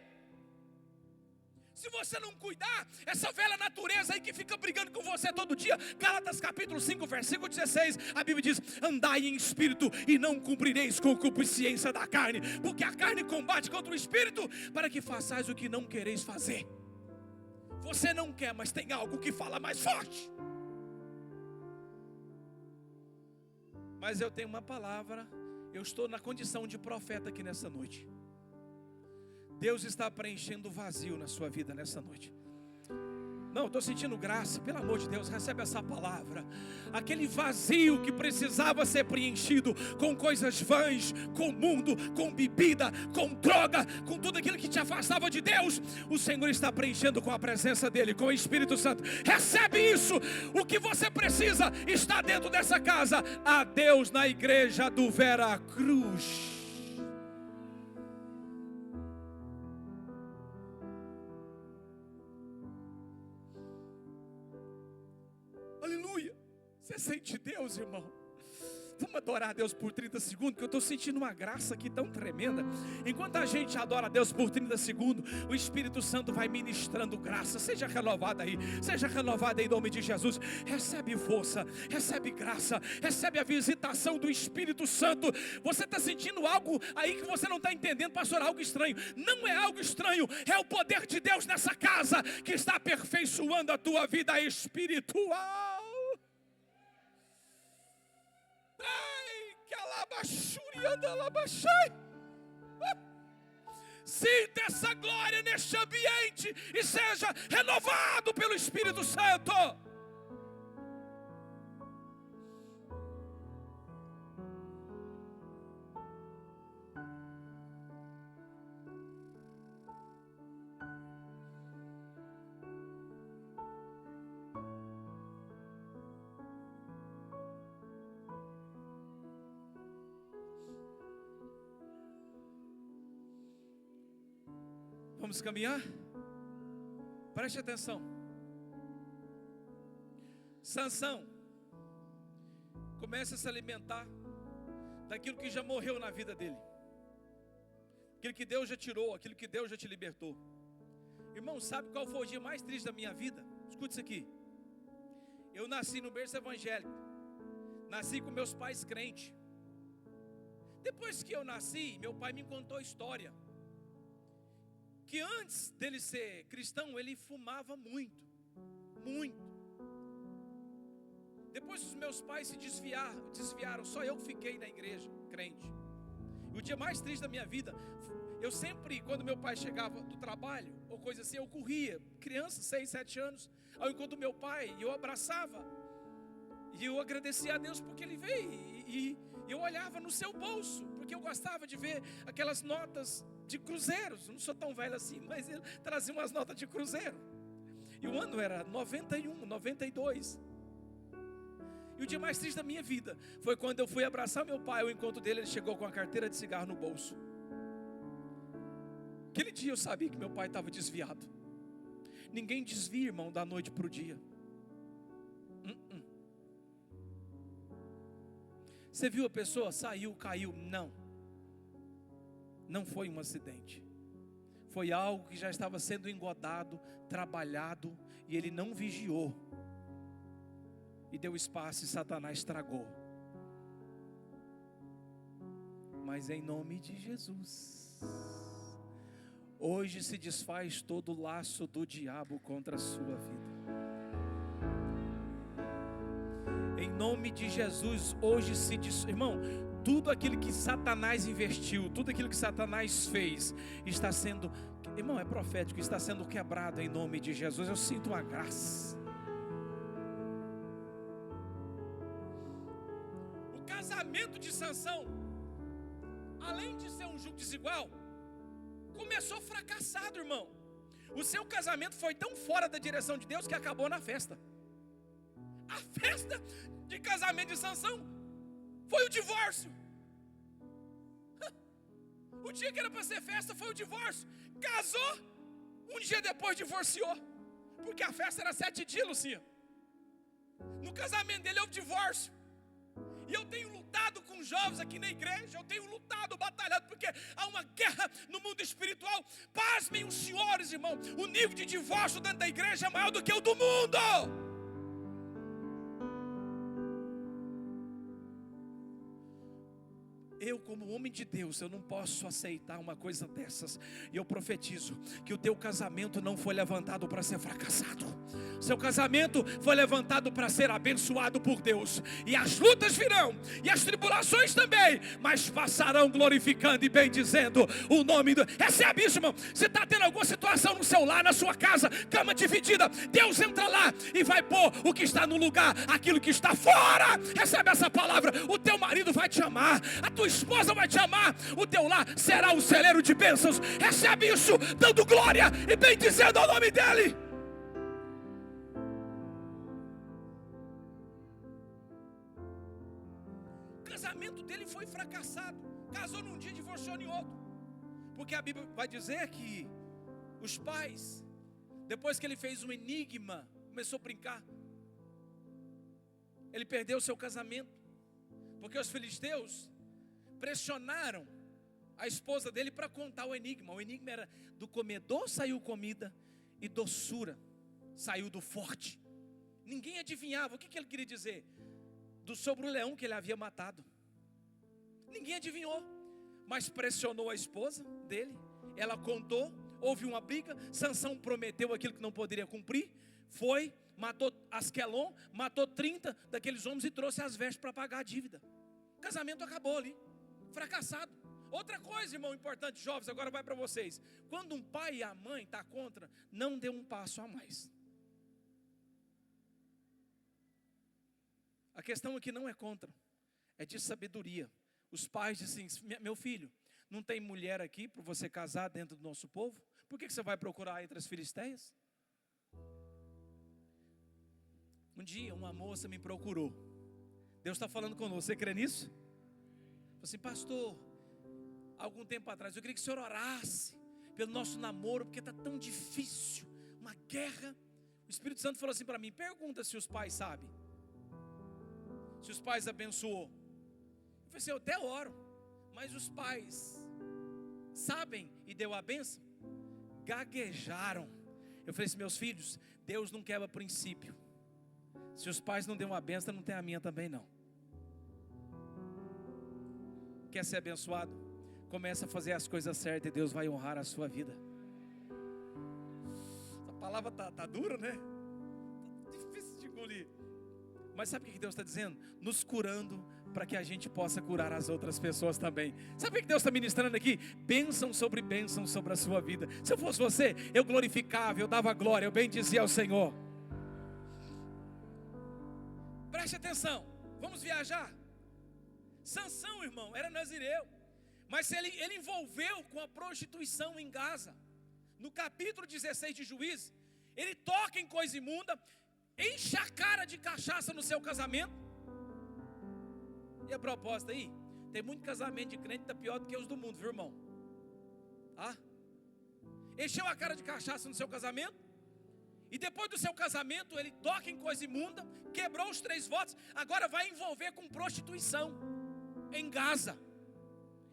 Se você não cuidar, essa velha natureza aí que fica brigando com você todo dia. Gálatas capítulo 5, versículo 16, a Bíblia diz: andai em espírito e não cumprireis com concupiscência da carne, porque a carne combate contra o espírito, para que façais o que não quereis fazer. Você não quer, mas tem algo que fala mais forte. Mas eu tenho uma palavra, eu estou na condição de profeta aqui nessa noite. Deus está preenchendo o vazio na sua vida nessa noite. Não, estou sentindo graça, pelo amor de Deus, recebe essa palavra. Aquele vazio que precisava ser preenchido com coisas vãs, com o mundo, com bebida, com droga, com tudo aquilo que te afastava de Deus, o Senhor está preenchendo com a presença dEle, com o Espírito Santo. Recebe isso, o que você precisa está dentro dessa casa. A Deus na igreja do Veracruz. Aleluia. Você sente Deus, irmão? Vamos adorar a Deus por 30 segundos, que eu estou sentindo uma graça aqui tão tremenda. Enquanto a gente adora a Deus por 30 segundos, o Espírito Santo vai ministrando graça. Seja renovado aí, seja renovado aí em nome de Jesus. Recebe força, recebe graça, recebe a visitação do Espírito Santo. Você está sentindo algo aí que você não está entendendo, pastor, algo estranho. Não é algo estranho, é o poder de Deus nessa casa que está aperfeiçoando a tua vida espiritual. Ai, que alabaxuri anda alabaxai. Sinta essa glória neste ambiente e seja renovado pelo Espírito Santo. Vamos caminhar? Preste atenção. Sansão começa a se alimentar daquilo que já morreu na vida dele, aquilo que Deus já tirou, aquilo que Deus já te libertou. Irmão, sabe qual foi o dia mais triste da minha vida? Escute isso aqui. Eu nasci no berço evangélico, nasci com meus pais crentes. Depois que eu nasci, meu pai me contou a história que antes dele ser cristão, ele fumava muito. Depois os meus pais se desviaram, só eu fiquei na igreja, crente. E o dia mais triste da minha vida, Eu sempre, quando meu pai chegava do trabalho, ou coisa assim, eu corria, criança, 6, 7 anos, ao encontro do meu pai, e eu abraçava, e eu agradecia a Deus porque Ele veio, e eu olhava no seu bolso, porque eu gostava de ver aquelas notas de cruzeiros. Eu não sou tão velho assim, mas ele trazia umas notas de cruzeiro, e o ano era 91, 92, e o dia mais triste da minha vida foi quando eu fui abraçar meu pai, ao encontro dele, ele chegou com a carteira de cigarro no bolso. Aquele dia eu sabia que meu pai estava desviado. Ninguém desvia, irmão, da noite para o dia. Você viu a pessoa, saiu, caiu? Não. Não foi um acidente. Foi algo que já estava sendo engodado, trabalhado, e ele não vigiou. E deu espaço e Satanás estragou. Mas em nome de Jesus, hoje se desfaz todo o laço do diabo contra a sua vida. Em nome de Jesus, hoje se desfaz. Irmão, tudo aquilo que Satanás investiu, tudo aquilo que Satanás fez, está sendo, irmão, é profético, está sendo quebrado em nome de Jesus. Eu sinto uma graça. O casamento de Sansão, além de ser um jugo desigual, começou fracassado, irmão. O seu casamento foi tão fora da direção de Deus que acabou na festa. A festa de casamento de Sansão foi o divórcio. O dia que era para ser festa foi o divórcio. Casou, um dia depois divorciou, porque a festa era 7 dias, Lucinha. No casamento dele houve divórcio. E eu tenho lutado com jovens aqui na igreja, eu tenho lutado, batalhado, porque há uma guerra no mundo espiritual. Pasmem os senhores, irmão, o nível de divórcio dentro da igreja é maior do que o do mundo. Eu, como homem de Deus, eu não posso aceitar uma coisa dessas. E eu profetizo que o teu casamento não foi levantado para ser fracassado. Seu casamento foi levantado para ser abençoado por Deus. E as lutas virão, e as tribulações também, mas passarão glorificando e bendizendo o nome do... Recebe isso, irmão. Você está tendo alguma situação no seu lar, na sua casa, cama dividida, Deus entra lá e vai pôr o que está no lugar, aquilo que está fora. Recebe essa palavra. O teu marido vai te amar, a tua esposa vai te amar, o teu lar será um celeiro de bênçãos. Recebe isso, dando glória e bendizendo ao nome dele. O casamento dele foi fracassado. Casou num dia, divorciou em outro. Porque a Bíblia vai dizer que os pais, depois que ele fez um enigma, começou a brincar, ele perdeu o seu casamento, porque os filisteus pressionaram a esposa dele para contar o enigma. O enigma era: do comedor saiu comida, e doçura saiu do forte. Ninguém adivinhava o que ele queria dizer. Do sobre-leão que ele havia matado. Ninguém adivinhou, mas pressionou a esposa dele. Ela contou, houve uma briga. Sansão prometeu aquilo que não poderia cumprir. Foi, matou Asquelon, matou 30 daqueles homens e trouxe as vestes para pagar a dívida. O casamento acabou ali, fracassado. Outra coisa, irmão, importante, jovens, agora vai para vocês. Quando um pai e a mãe estão contra, não dê um passo a mais. A questão aqui não é contra, é de sabedoria. Os pais dizem assim: meu filho, não tem mulher aqui para você casar dentro do nosso povo? Por que você vai procurar entre as filisteias? Um dia uma moça me procurou. Deus está falando conosco, você crê nisso? Falei assim: pastor, algum tempo atrás eu queria que o senhor orasse pelo nosso namoro, porque está tão difícil, uma guerra. O Espírito Santo falou assim para mim: pergunta se os pais sabem, se os pais abençoou. Eu falei assim: eu até oro, mas os pais sabem e deu a bênção? Gaguejaram. Eu falei assim: meus filhos, Deus não quebra princípio. Se os pais não dão a bênção, não tem a minha também não. Quer ser abençoado? Começa a fazer as coisas certas e Deus vai honrar a sua vida. Essa palavra tá dura, né? Tá difícil de engolir. Mas sabe o que Deus está dizendo? Nos curando para que a gente possa curar as outras pessoas também. Sabe o que Deus está ministrando aqui? Bênção sobre a sua vida. Se eu fosse você, eu glorificava, eu dava glória, eu bendizia ao Senhor. Preste atenção, vamos viajar. Sansão, irmão, era nazireu, mas ele envolveu com a prostituição em Gaza. No capítulo 16 de Juízes, ele toca em coisa imunda, enche a cara de cachaça no seu casamento. E a proposta aí, tem muito casamento de crente que está pior do que os do mundo, viu, irmão? Encheu a cara de cachaça no seu casamento, e depois do seu casamento ele toca em coisa imunda, quebrou os 3 votos, agora vai envolver com prostituição em Gaza.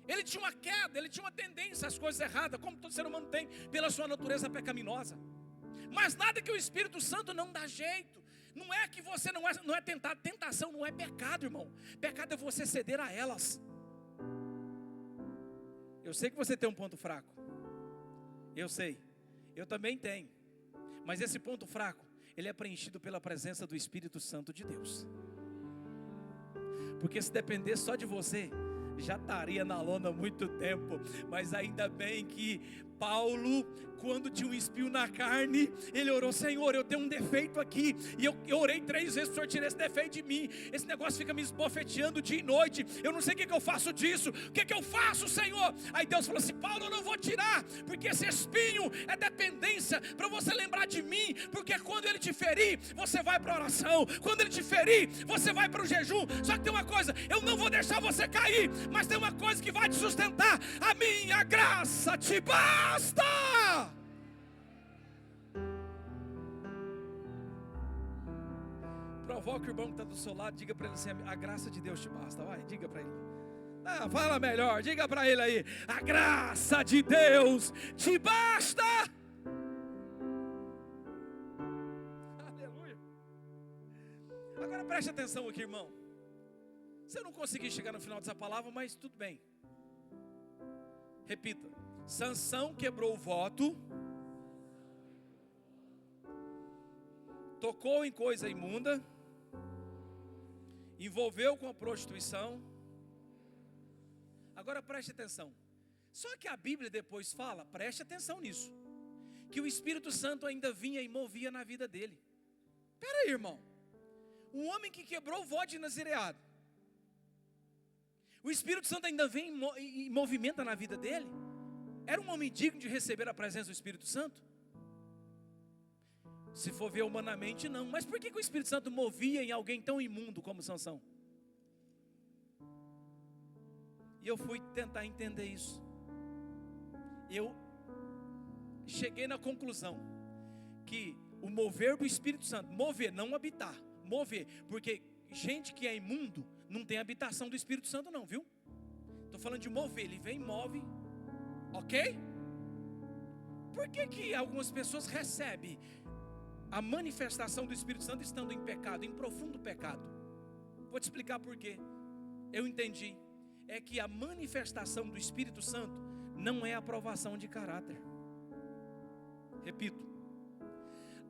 Ele tinha uma queda, ele tinha uma tendência às coisas erradas, como todo ser humano tem, pela sua natureza pecaminosa. Mas nada que o Espírito Santo não dá jeito. Não é que você não é tentado. Tentação não é pecado, irmão. Pecado é você ceder a elas. Eu sei que você tem um ponto fraco. Eu sei. Eu também tenho. Mas esse ponto fraco, ele é preenchido pela presença do Espírito Santo de Deus. Porque se depender só de você, já estaria na lona há muito tempo. Mas ainda bem que Paulo, quando tinha um espinho na carne, ele orou: Senhor, eu tenho um defeito aqui, e eu orei 3 vezes para o Senhor tirar esse defeito de mim. Esse negócio fica me esbofeteando dia e noite, eu não sei o que eu faço disso. O que eu faço, Senhor? Aí Deus falou assim: Paulo, eu não vou tirar, porque esse espinho é dependência, para você lembrar de mim. Porque quando ele te ferir, você vai para a oração. Quando ele te ferir, você vai para o jejum. Só que tem uma coisa, eu não vou deixar você cair, mas tem uma coisa que vai te sustentar: a minha graça te basta. Provoca o irmão que está do seu lado, diga para ele assim: a graça de Deus te basta. Vai, diga para ele. Fala melhor, diga para ele aí: a graça de Deus te basta. Aleluia. Agora preste atenção aqui, irmão. Se eu não conseguir chegar no final dessa palavra, mas tudo bem. Repita: Sansão quebrou o voto, tocou em coisa imunda, envolveu com a prostituição. Agora preste atenção. Só que a Bíblia depois fala, preste atenção nisso, que o Espírito Santo ainda vinha e movia na vida dele. Espera aí, irmão. Um homem que quebrou o voto de nazireado, o Espírito Santo ainda vem e movimenta na vida dele. Era um homem digno de receber a presença do Espírito Santo? Se for ver humanamente, não. Mas por que o Espírito Santo movia em alguém tão imundo como Sansão? E eu fui tentar entender isso. Eu cheguei na conclusão que o mover do Espírito Santo, mover, não habitar, mover, porque gente que é imundo não tem habitação do Espírito Santo não, viu? Estou falando de mover, ele vem e move. Ok? Por que algumas pessoas recebem a manifestação do Espírito Santo estando em pecado, em profundo pecado? Vou te explicar por quê. Eu entendi. É que a manifestação do Espírito Santo não é aprovação de caráter. Repito.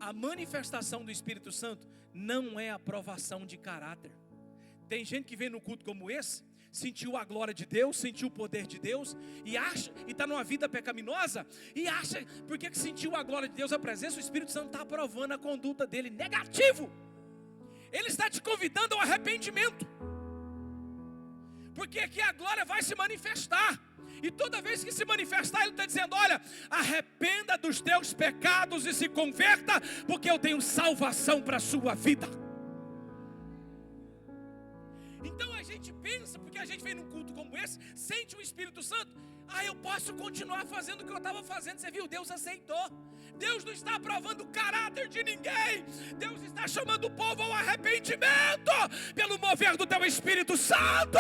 A manifestação do Espírito Santo não é aprovação de caráter. Tem gente que vem no culto como esse, sentiu a glória de Deus, sentiu o poder de Deus, e acha, e está numa vida pecaminosa, e acha, porque que sentiu a glória de Deus, a presença, o Espírito Santo está aprovando a conduta dele. Negativo. Ele está te convidando ao arrependimento, porque aqui a glória vai se manifestar, e toda vez que se manifestar, ele está dizendo: olha, arrependa dos teus pecados e se converta, porque eu tenho salvação para a sua vida. Então a gente pensa, porque a gente vem num culto como esse, sente o Espírito Santo: eu posso continuar fazendo o que eu estava fazendo. Você viu? Deus aceitou. Deus não está aprovando o caráter de ninguém. Deus está chamando o povo ao arrependimento pelo mover do teu Espírito Santo.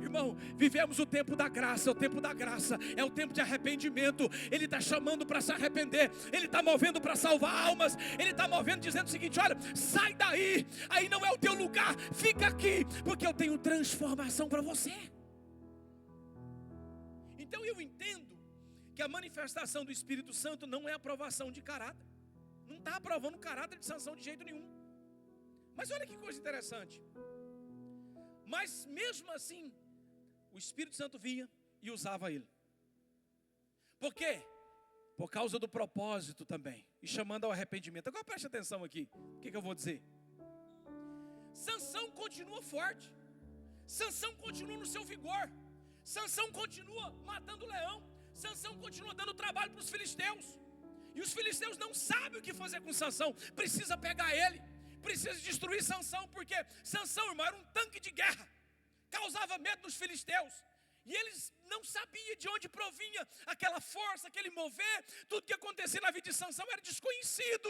Irmão, vivemos o tempo da graça. O tempo da graça é o tempo de arrependimento. Ele está chamando para se arrepender. Ele está movendo para salvar almas. Ele está movendo dizendo o seguinte: olha, sai daí, aí não é o teu lugar, fica aqui, porque eu tenho transformação para você. Então eu entendo que a manifestação do Espírito Santo não é aprovação de caráter. Não está aprovando o caráter de Sansão de jeito nenhum. Mas olha que coisa interessante. Mas mesmo assim, o Espírito Santo vinha e usava ele. Por quê? Por causa do propósito também, e chamando ao arrependimento. Agora preste atenção aqui, o que eu vou dizer? Sansão continua forte, Sansão continua no seu vigor, Sansão continua matando o leão, Sansão continua dando trabalho para os filisteus. E os filisteus não sabem o que fazer com Sansão. Precisa pegar ele, precisa destruir Sansão, porque Sansão, irmão, era um tanque de guerra, causava medo nos filisteus. E eles não sabiam de onde provinha aquela força, aquele mover. Tudo que acontecia na vida de Sansão era desconhecido.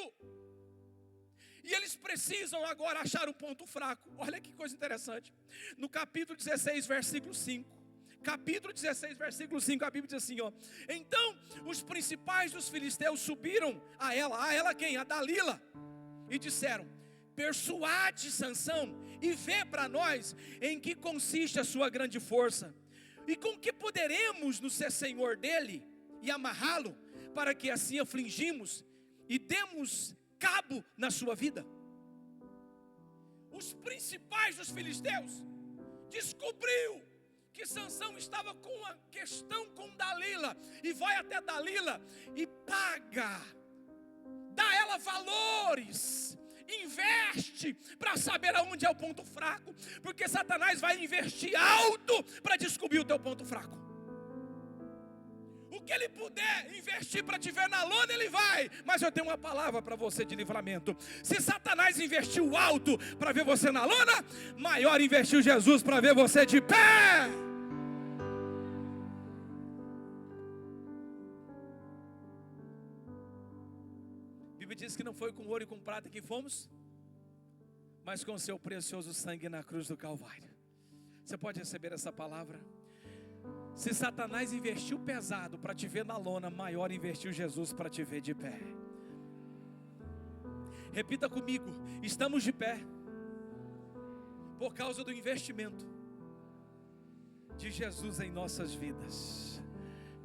E eles precisam agora achar um ponto fraco. Olha que coisa interessante. No capítulo 16, versículo 5. Capítulo 16, versículo 5, a Bíblia diz assim, ó: então os principais dos filisteus subiram a ela quem? A Dalila, e disseram: persuade Sansão e vê para nós em que consiste a sua grande força, e com que poderemos nos ser senhor dele e amarrá-lo, para que assim afligimos e demos cabo na sua vida. Os principais dos filisteus descobriu que Sansão estava com uma questão com Dalila, e vai até Dalila e paga, dá ela valores, investe para saber aonde é o ponto fraco, porque Satanás vai investir alto para descobrir o teu ponto fraco. O que ele puder investir para te ver na lona, ele vai. Mas eu tenho uma palavra para você de livramento: se Satanás investiu alto para ver você na lona, maior investiu Jesus para ver você de pé. A Bíblia diz que não foi com ouro e com prata que fomos, mas com o seu precioso sangue na cruz do Calvário. Você pode receber essa palavra? Se Satanás investiu pesado para te ver na lona, maior investiu Jesus para te ver de pé. Repita comigo: estamos de pé por causa do investimento de Jesus em nossas vidas.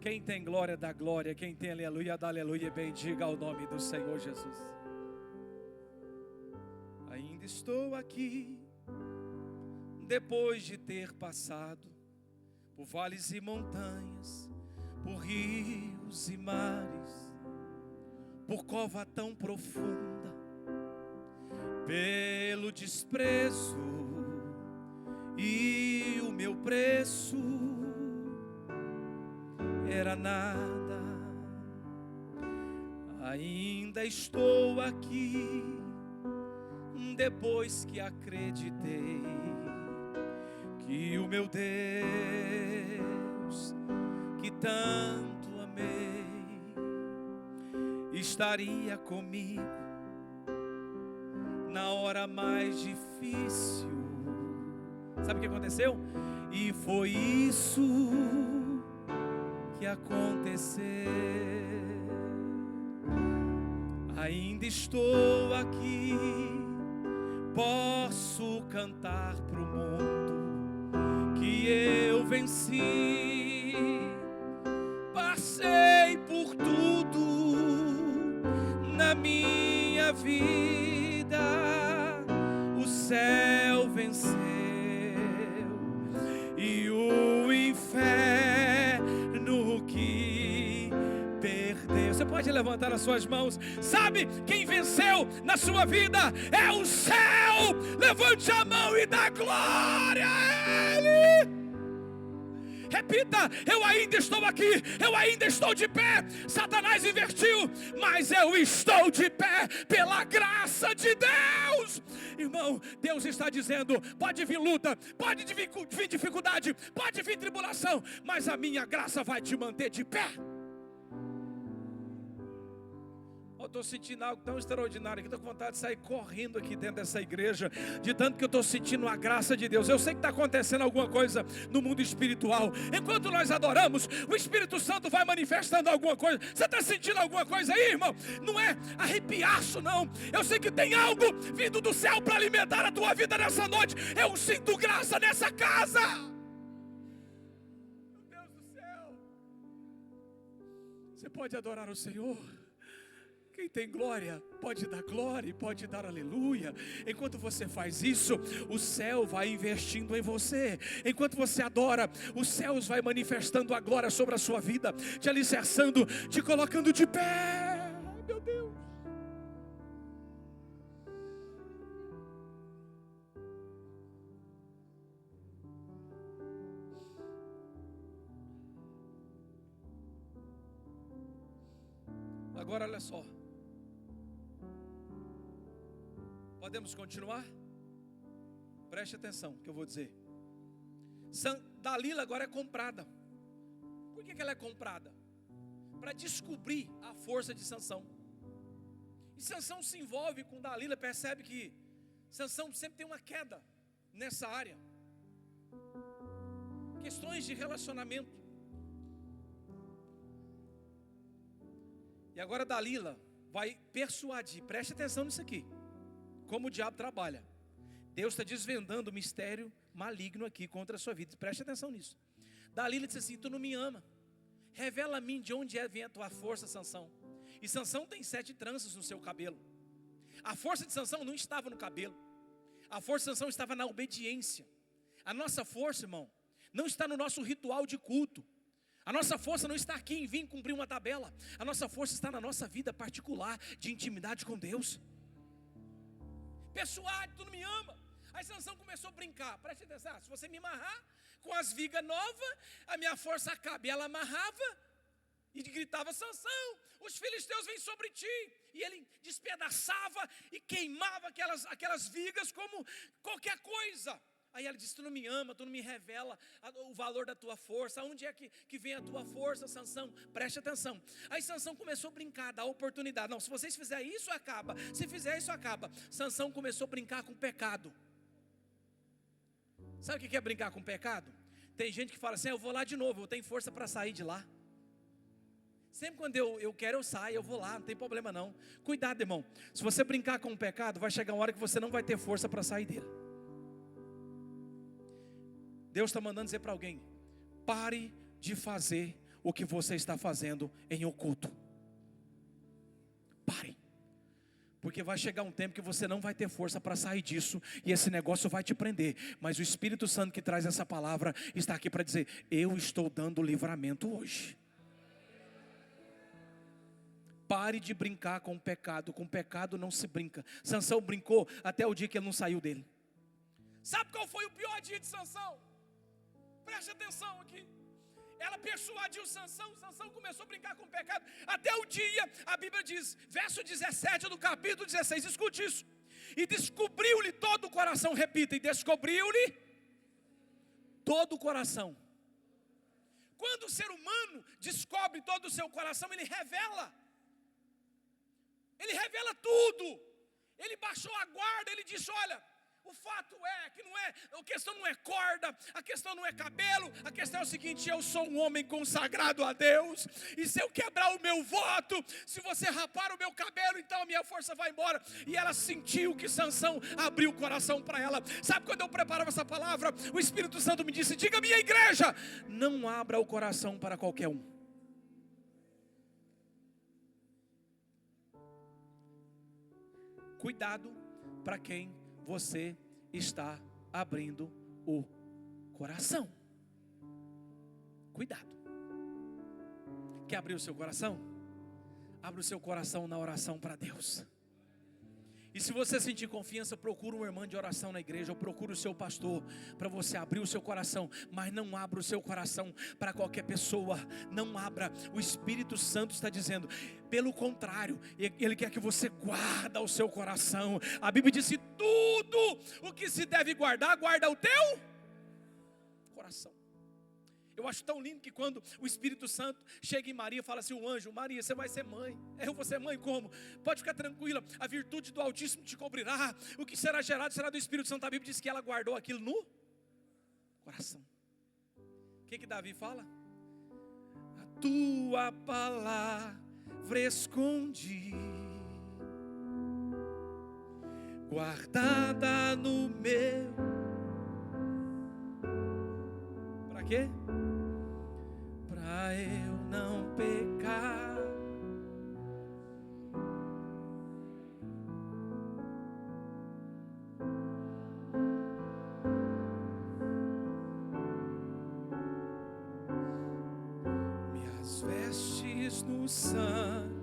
Quem tem glória dá glória, quem tem aleluia dá aleluia, bendiga o nome do Senhor Jesus. Ainda estou aqui, depois de ter passado por vales e montanhas, por rios e mares, por cova tão profunda, pelo desprezo e o meu preço era nada. Ainda estou aqui, depois que acreditei que o meu Deus, que tanto amei, estaria comigo na hora mais difícil. Sabe o que aconteceu? E foi isso que aconteceu. Ainda estou aqui, posso cantar pro mundo que eu venci, passei por tudo na minha vida, o céu venceu e o inferno que perdeu. Você pode levantar as suas mãos. Sabe quem venceu na sua vida? É o céu. Levante a mão e dá glória a Ele. Repita: eu ainda estou aqui, eu ainda estou de pé. Satanás invertiu, mas eu estou de pé pela graça de Deus. Irmão, Deus está dizendo: pode vir luta, pode vir dificuldade, pode vir tribulação, mas a minha graça vai te manter de pé. Eu estou sentindo algo tão extraordinário que estou com vontade de sair correndo aqui dentro dessa igreja, de tanto que eu estou sentindo a graça de Deus. Eu sei que está acontecendo alguma coisa no mundo espiritual. Enquanto nós adoramos, o Espírito Santo vai manifestando alguma coisa. Você está sentindo alguma coisa aí, irmão? Não é arrepiaço, não. Eu sei que tem algo vindo do céu para alimentar a tua vida nessa noite. Eu sinto graça nessa casa. Meu Deus do céu. Você pode adorar o Senhor? Quem tem glória, pode dar glória e pode dar aleluia. Enquanto você faz isso, o céu vai investindo em você. Enquanto você adora, os céus vai manifestando a glória sobre a sua vida, te alicerçando, te colocando de pé. Meu Deus. Agora olha só. Podemos continuar? Preste atenção que eu vou dizer. Dalila agora é comprada. Por que ela é comprada? Para descobrir a força de Sansão. E Sansão se envolve com Dalila, percebe que Sansão sempre tem uma queda nessa área. Questões de relacionamento. E agora Dalila vai persuadir, preste atenção nisso aqui, como o diabo trabalha. Deus está desvendando o mistério maligno aqui contra a sua vida, preste atenção nisso. Dalila disse assim: tu não me ama, revela a mim de onde vem a tua força, Sansão. E Sansão tem 7 tranças no seu cabelo. A força de Sansão não estava no cabelo, a força de Sansão estava na obediência. A nossa força, irmão, não está no nosso ritual de culto. A nossa força não está aqui em vir cumprir uma tabela. A nossa força está na nossa vida particular de intimidade com Deus. Pessoal, tu não me ama. Aí Sansão começou a brincar. Preste atenção, se você me amarrar com as vigas novas, a minha força acaba. E ela amarrava e gritava: Sansão, os filisteus vêm sobre ti. E ele despedaçava e queimava aquelas vigas como qualquer coisa. Aí ela disse: tu não me ama, tu não me revela o valor da tua força. Onde é que vem a tua força, Sansão? Preste atenção. Aí Sansão começou a brincar, dar oportunidade. Não, se vocês fizerem isso, acaba. Se fizer isso, acaba. Sansão começou a brincar com o pecado. Sabe o que é brincar com o pecado? Tem gente que fala assim: eu vou lá de novo, eu tenho força para sair de lá. Sempre quando eu quero, eu saio, eu vou lá, não tem problema não. Cuidado, irmão. Se você brincar com o pecado, vai chegar uma hora que você não vai ter força para sair dele. Deus está mandando dizer para alguém: pare de fazer o que você está fazendo em oculto. Pare. Porque vai chegar um tempo que você não vai ter força para sair disso, e esse negócio vai te prender. Mas o Espírito Santo que traz essa palavra está aqui para dizer: eu estou dando livramento hoje. Pare de brincar com o pecado não se brinca. Sansão brincou até o dia que ele não saiu dele. Sabe qual foi o pior dia de Sansão? Preste atenção aqui. Ela persuadiu Sansão, Sansão começou a brincar com o pecado, até o dia, a Bíblia diz, verso 17 do capítulo 16, escute isso: e descobriu-lhe todo o coração. Repita: e descobriu-lhe todo o coração. Quando o ser humano descobre todo o seu coração, ele revela tudo. Ele baixou a guarda, ele disse: olha, o fato é que a questão não é corda, a questão não é cabelo, a questão é o seguinte: eu sou um homem consagrado a Deus, e se eu quebrar o meu voto, se você rapar o meu cabelo, então a minha força vai embora. E ela sentiu que Sansão abriu o coração para ela. Sabe, quando eu preparava essa palavra, o Espírito Santo me disse: diga, minha igreja, não abra o coração para qualquer um. Cuidado para quem você está abrindo o coração. Cuidado. Quer abrir o seu coração? Abra o seu coração na oração para Deus. E se você sentir confiança, procura uma irmã de oração na igreja, ou procura o seu pastor, para você abrir o seu coração. Mas não abra o seu coração para qualquer pessoa. Não abra. O Espírito Santo está dizendo, pelo contrário, Ele quer que você guarde o seu coração. A Bíblia diz que tudo o que se deve guardar, guarda o teu coração. Eu acho tão lindo que quando o Espírito Santo chega em Maria, fala assim, o anjo: Maria, você vai ser mãe. Eu vou ser mãe como? Pode ficar tranquila, a virtude do Altíssimo te cobrirá, o que será gerado será do Espírito Santo. A Bíblia diz que ela guardou aquilo no coração. O que Davi fala? A tua palavra escondi, guardada no meu. Para quê? Para eu não pecar. vestes no sangue.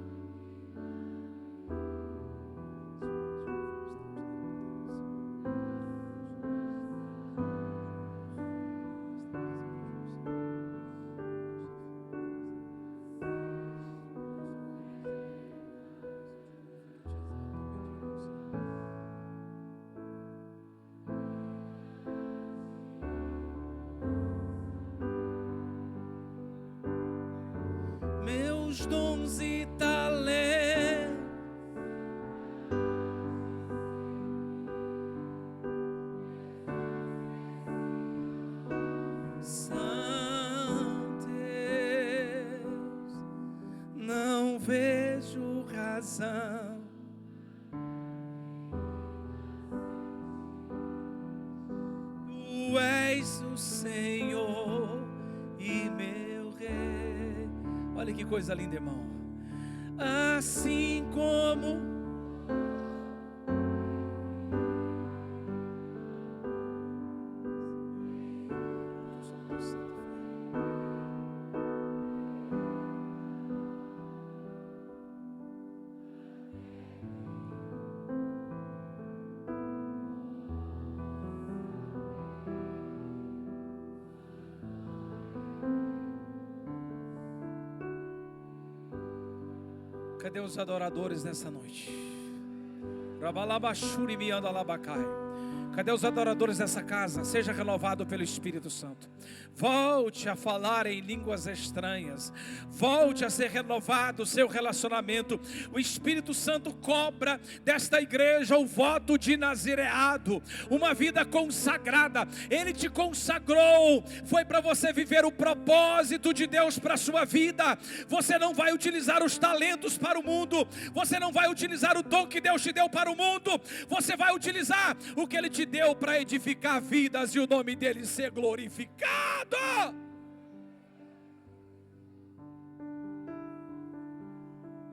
Meus dons e talentos, são teus, não vejo razão Tu és o Senhor e meu Rei. Olha que coisa linda, irmão. Assim como cadê os adoradores nessa noite? Cadê os adoradores dessa casa? Seja renovado pelo Espírito Santo. Volte a falar em línguas estranhas. Volte a ser renovado o seu relacionamento. O Espírito Santo cobra desta igreja o voto de nazireado, uma vida consagrada. Ele te consagrou. Foi para você viver o propósito de Deus para a sua vida. Você não vai utilizar os talentos para o mundo. Você não vai utilizar o dom que Deus te deu para o mundo. Você vai utilizar o que Ele te deu para edificar vidas e o nome dele ser glorificado.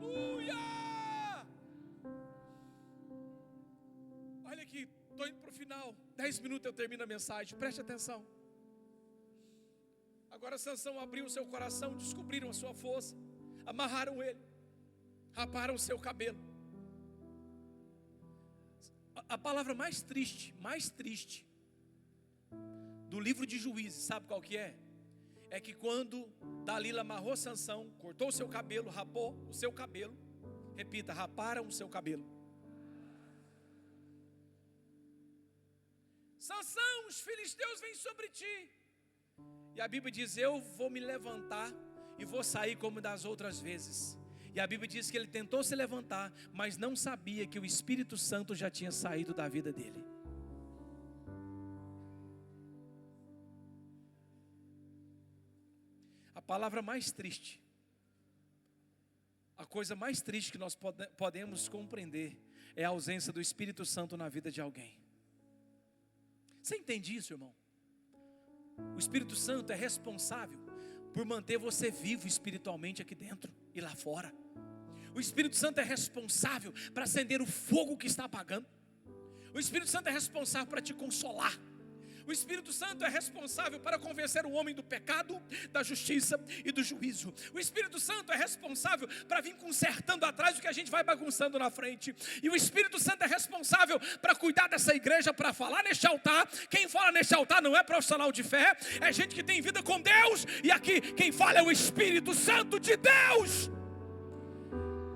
Aleluia! Olha aqui, estou indo para o final. 10 minutos eu termino a mensagem. Preste atenção. Agora Sansão abriu o seu coração, descobriram a sua força, amarraram ele, raparam o seu cabelo. A palavra mais triste do livro de Juízes, sabe qual que é? É que quando Dalila amarrou Sansão, cortou o seu cabelo, rapou o seu cabelo. Repita, raparam o seu cabelo. Sansão, os filisteus vêm sobre ti. E a Bíblia diz, eu vou me levantar e vou sair como das outras vezes. E a Bíblia diz que ele tentou se levantar, mas não sabia que o Espírito Santo já tinha saído da vida dele. A palavra mais triste, a coisa mais triste que nós podemos compreender é a ausência do Espírito Santo na vida de alguém. Você entende isso, irmão? O Espírito Santo é responsável por manter você vivo espiritualmente aqui dentro e lá fora. O Espírito Santo é responsável para acender o fogo que está apagando. O Espírito Santo é responsável para te consolar. O Espírito Santo é responsável para convencer o homem do pecado, da justiça e do juízo. O Espírito Santo é responsável para vir consertando atrás o que a gente vai bagunçando na frente. E o Espírito Santo é responsável para cuidar dessa igreja, para falar neste altar. Quem fala neste altar não é profissional de fé, é gente que tem vida com Deus. E aqui quem fala é o Espírito Santo de Deus.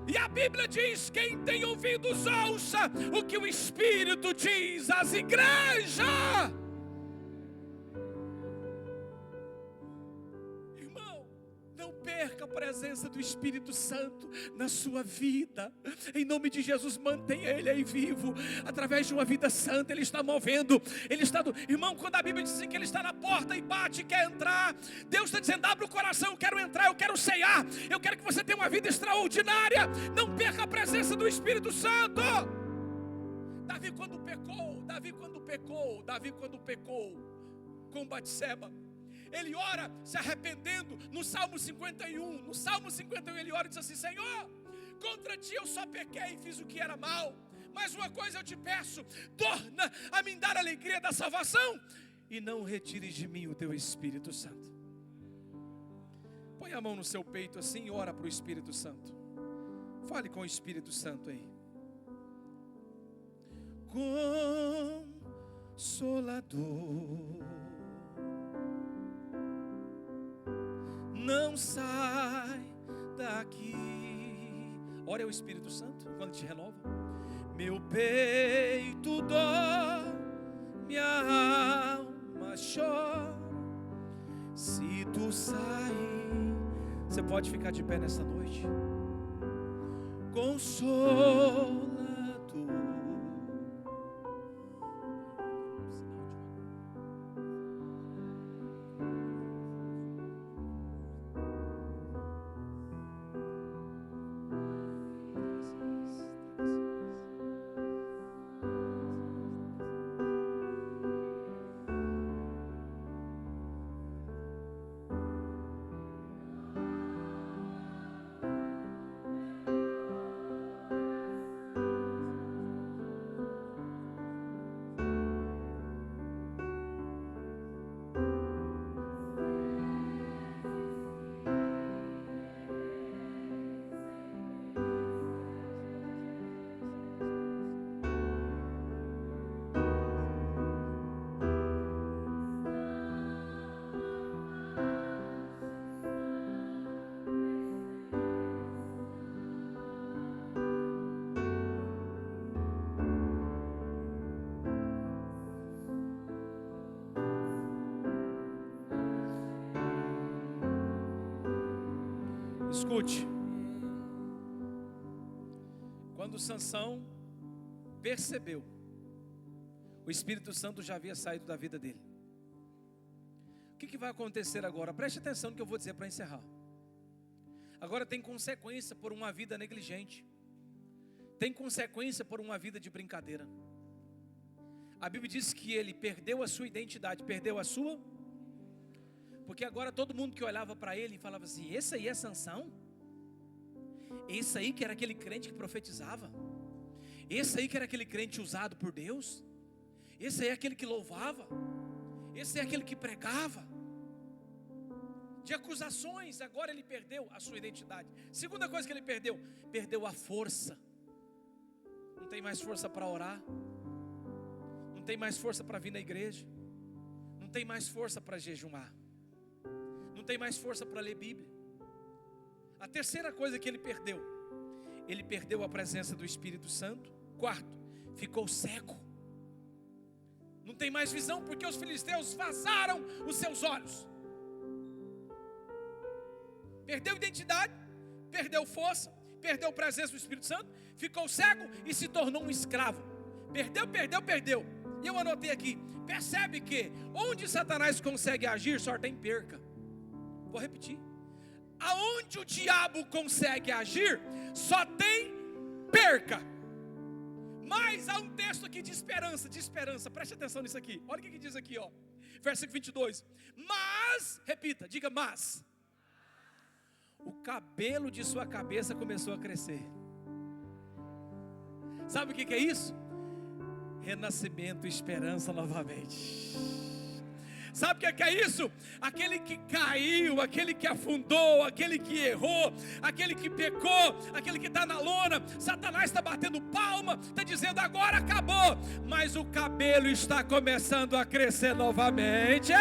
E a Bíblia diz, quem tem ouvidos ouça o que o Espírito diz às igrejas. Perca a presença do Espírito Santo na sua vida. Em nome de Jesus, mantenha Ele aí vivo. Através de uma vida santa, Ele está movendo. Ele está Irmão, quando a Bíblia diz que Ele está na porta e bate, quer entrar, Deus está dizendo, abre o coração, eu quero entrar, eu quero ceiar. Eu quero que você tenha uma vida extraordinária. Não perca a presença do Espírito Santo. Davi quando pecou com Batseba, ele ora se arrependendo. No Salmo 51 ele ora e diz assim, Senhor, contra ti eu só pequei e fiz o que era mal, mas uma coisa eu te peço, torna a me dar a alegria da salvação e não retires de mim o teu Espírito Santo. Põe a mão no seu peito assim e ora para o Espírito Santo. Fale com o Espírito Santo aí. Consolador, não sai daqui. Ore ao Espírito Santo quando te renova. Meu peito dói, minha alma chora. Se tu sair, você pode ficar de pé nessa noite. Consolador. Escute, quando Sansão percebeu, o Espírito Santo já havia saído da vida dele. O que vai acontecer agora? Preste atenção no que eu vou dizer para encerrar. Agora tem consequência por uma vida negligente, tem consequência por uma vida de brincadeira. A Bíblia diz que ele perdeu a sua identidade, perdeu a sua. Porque agora todo mundo que olhava para ele falava assim: esse aí é Sansão? Esse aí que era aquele crente que profetizava? Esse aí que era aquele crente usado por Deus? Esse aí é aquele que louvava? Esse é aquele que pregava? De acusações, agora ele perdeu a sua identidade. Segunda coisa que ele perdeu, perdeu a força. Não tem mais força para orar, não tem mais força para vir na igreja, não tem mais força para jejuar, não tem mais força para ler Bíblia. A terceira coisa que ele perdeu a presença do Espírito Santo. Quarto, ficou cego. Não tem mais visão porque os filisteus vazaram os seus olhos. Perdeu identidade, perdeu força, perdeu a presença do Espírito Santo, ficou cego e se tornou um escravo. Perdeu. E eu anotei aqui, percebe que onde Satanás consegue agir, só tem perca. Vou repetir. Aonde o diabo consegue agir, só tem perca. Mas há um texto aqui de esperança, preste atenção nisso aqui. Olha o que diz aqui, ó. Versículo 22. Mas, repita, diga mas. O cabelo de sua cabeça começou a crescer. Sabe o que é isso? Renascimento e esperança novamente. Sabe o que é isso? Aquele que caiu, aquele que afundou, aquele que errou, aquele que pecou, aquele que está na lona. Satanás está batendo palma, está dizendo agora acabou. Mas o cabelo está começando a crescer novamente.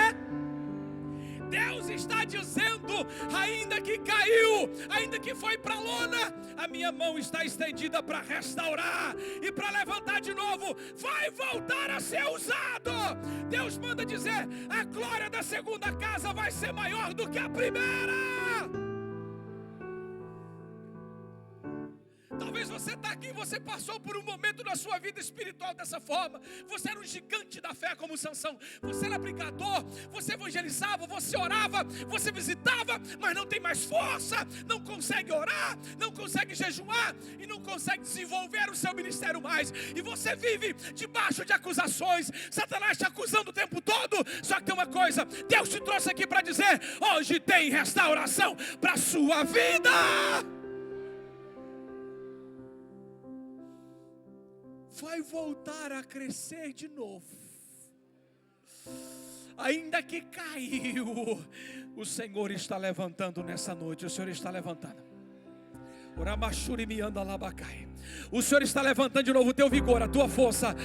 Deus está dizendo, ainda que caiu, ainda que foi para a lona, a minha mão está estendida para restaurar e para levantar de novo. Vai voltar a ser usado. Deus manda dizer, a glória da segunda casa vai ser maior do que a primeira. Talvez você está aqui, você passou por um momento na sua vida espiritual dessa forma. Você era um gigante da fé como Sansão. Você era brigador, você evangelizava, você orava, você visitava, mas não tem mais força, não consegue orar, não consegue jejuar e não consegue desenvolver o seu ministério mais. E você vive debaixo de acusações, Satanás te acusando o tempo todo. Só que tem uma coisa, Deus te trouxe aqui para dizer, hoje tem restauração para a sua vida. Vai voltar a crescer de novo. ainda que caiu, o Senhor está levantando nessa noite. O Senhor está levantando. O Senhor está levantando de novo o teu vigor, a tua força.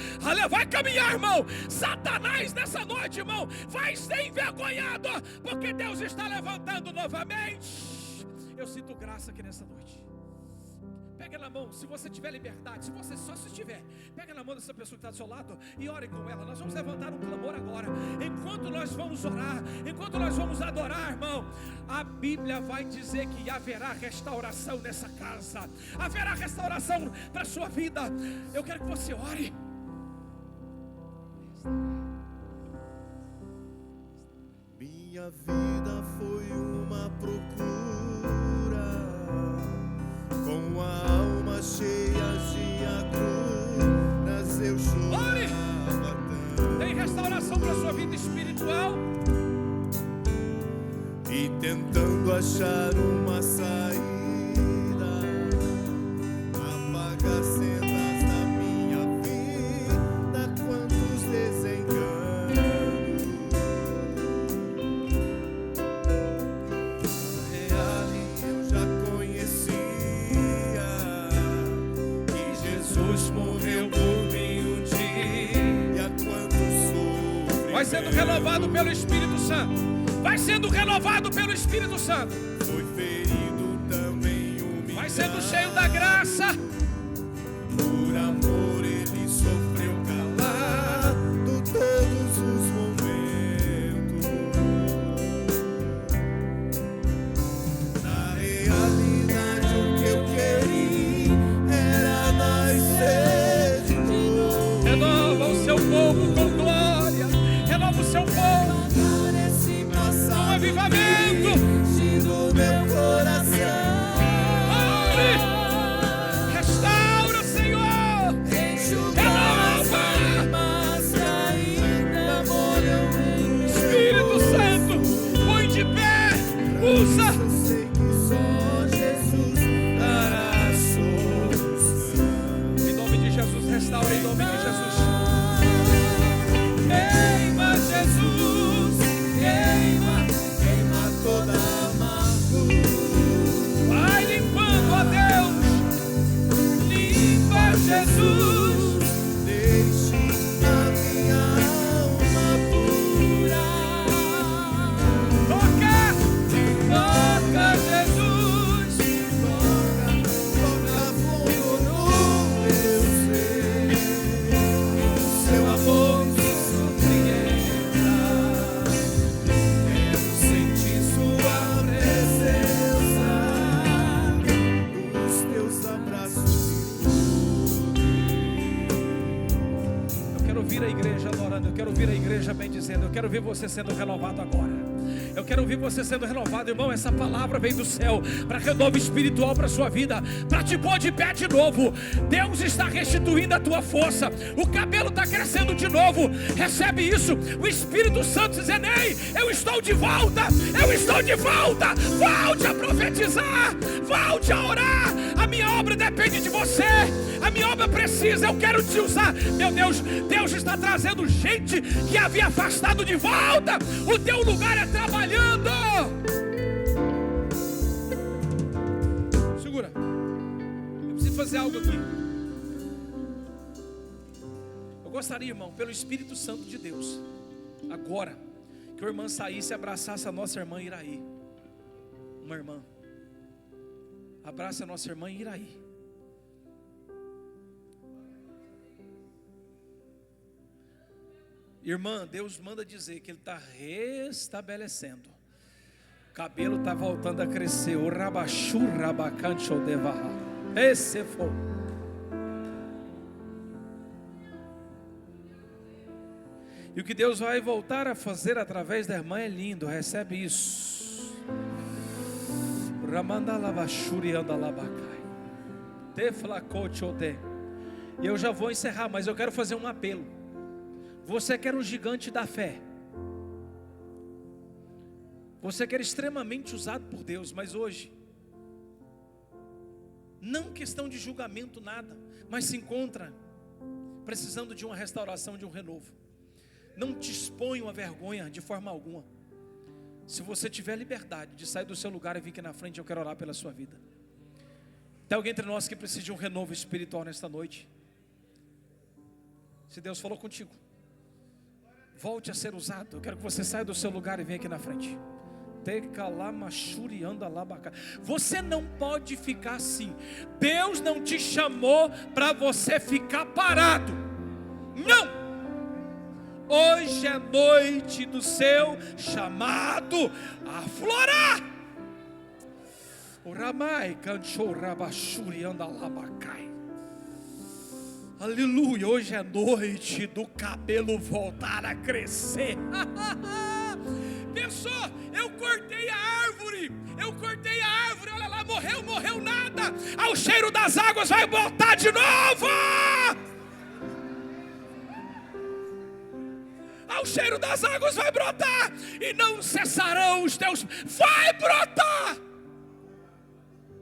Vai caminhar, irmão. Satanás nessa noite, irmão, vai ser envergonhado, porque Deus está levantando novamente. Eu sinto graça aqui nessa noite. Pega na mão, se você tiver liberdade, se você só se tiver, pega na mão dessa pessoa que está do seu lado e ore com ela. Nós vamos levantar um clamor agora. Enquanto nós vamos orar, enquanto nós vamos adorar, irmão, a Bíblia vai dizer que haverá restauração nessa casa, haverá restauração para a sua vida. Eu quero que você ore. Minha vida foi uma procura, com a alma cheia de agruras, eu chorava tanto. Tem restauração para a sua vida espiritual. E tentando achar uma saída, apagar cenas da minha vida, quantos desenganos. Real eu já conhecia que Jesus morreu por mim um dia, quanto sofrimento. Vai sendo renovado pelo Espírito Santo. Vai sendo renovado pelo Espírito Santo. Foi ferido também, humilhado. Vai sendo cheio da graça. Por amor ele sofreu calado todos os momentos. Na realidade o que eu queria era nascer de novo. Renova o seu povo com glória. Renova o seu povo. Avivamento do meu coração. Restaura, Senhor. Renova. Mas ainda molham em Espírito Santo, põe de pé. Usa. Eu sei que só Jesus dará solução. Em nome de Jesus, restaura em nome de Jesus. Queima, Jesus. Queima. Toda amargura. Vai limpando, ó Deus. Limpa, Jesus. Deixe a minha alma pura. Toca, toca, Jesus. Toca fundo no meu ser. O seu amor me surpreenda. Quero sentir sua presença, nos teus abraços. Eu quero ouvir a igreja adorando, eu quero ouvir a igreja bendizendo, eu quero ver você sendo renovado agora. Eu quero ouvir você sendo renovado, irmão. Essa palavra vem do céu para renovo espiritual para a sua vida, para te pôr de pé de novo. Deus está restituindo a tua força, o cabelo está crescendo de novo. Recebe isso, o Espírito Santo dizendo: ei, eu estou de volta, eu estou de volta. Volte a profetizar, volte a orar. A minha obra depende de você, a minha obra precisa, eu quero te usar. Meu Deus, Deus está trazendo gente que havia afastado de volta. O teu lugar é trabalhando. Segura. Eu preciso fazer algo aqui. Eu gostaria, irmão, pelo Espírito Santo de Deus, agora, que a irmã saísse e abraçasse a nossa irmã Iraí. Uma irmã. Abraça a nossa irmã Iraí. Irmã, Deus manda dizer que Ele está restabelecendo. O cabelo está voltando a crescer. O rabachu rabacancho devarra. Esse foi. E o que Deus vai voltar a fazer através da irmã é lindo. Recebe isso. Ramanda lavachuri anda labacai. Teflacochote. E eu já vou encerrar, mas eu quero fazer um apelo. Você que era um gigante da fé, você que era extremamente usado por Deus, mas hoje, não questão de julgamento nada, mas se encontra precisando de uma restauração, de um renovo. Não te exponham a vergonha de forma alguma. Se você tiver liberdade de sair do seu lugar e vir aqui na frente, eu quero orar pela sua vida. Tem alguém entre nós que precisa de um renovo espiritual nesta noite? Se Deus falou contigo, volte a ser usado. Eu quero que você saia do seu lugar e venha aqui na frente. Você não pode ficar assim. Deus não te chamou para você ficar parado. Não. Hoje é noite do seu chamado a aflorar. Aleluia. Hoje é noite do cabelo voltar a crescer. Pensou, eu cortei a árvore, olha lá, morreu nada. Ao cheiro das águas vai botar de novo. Ao cheiro das águas vai brotar, e não cessarão os teus. Vai brotar.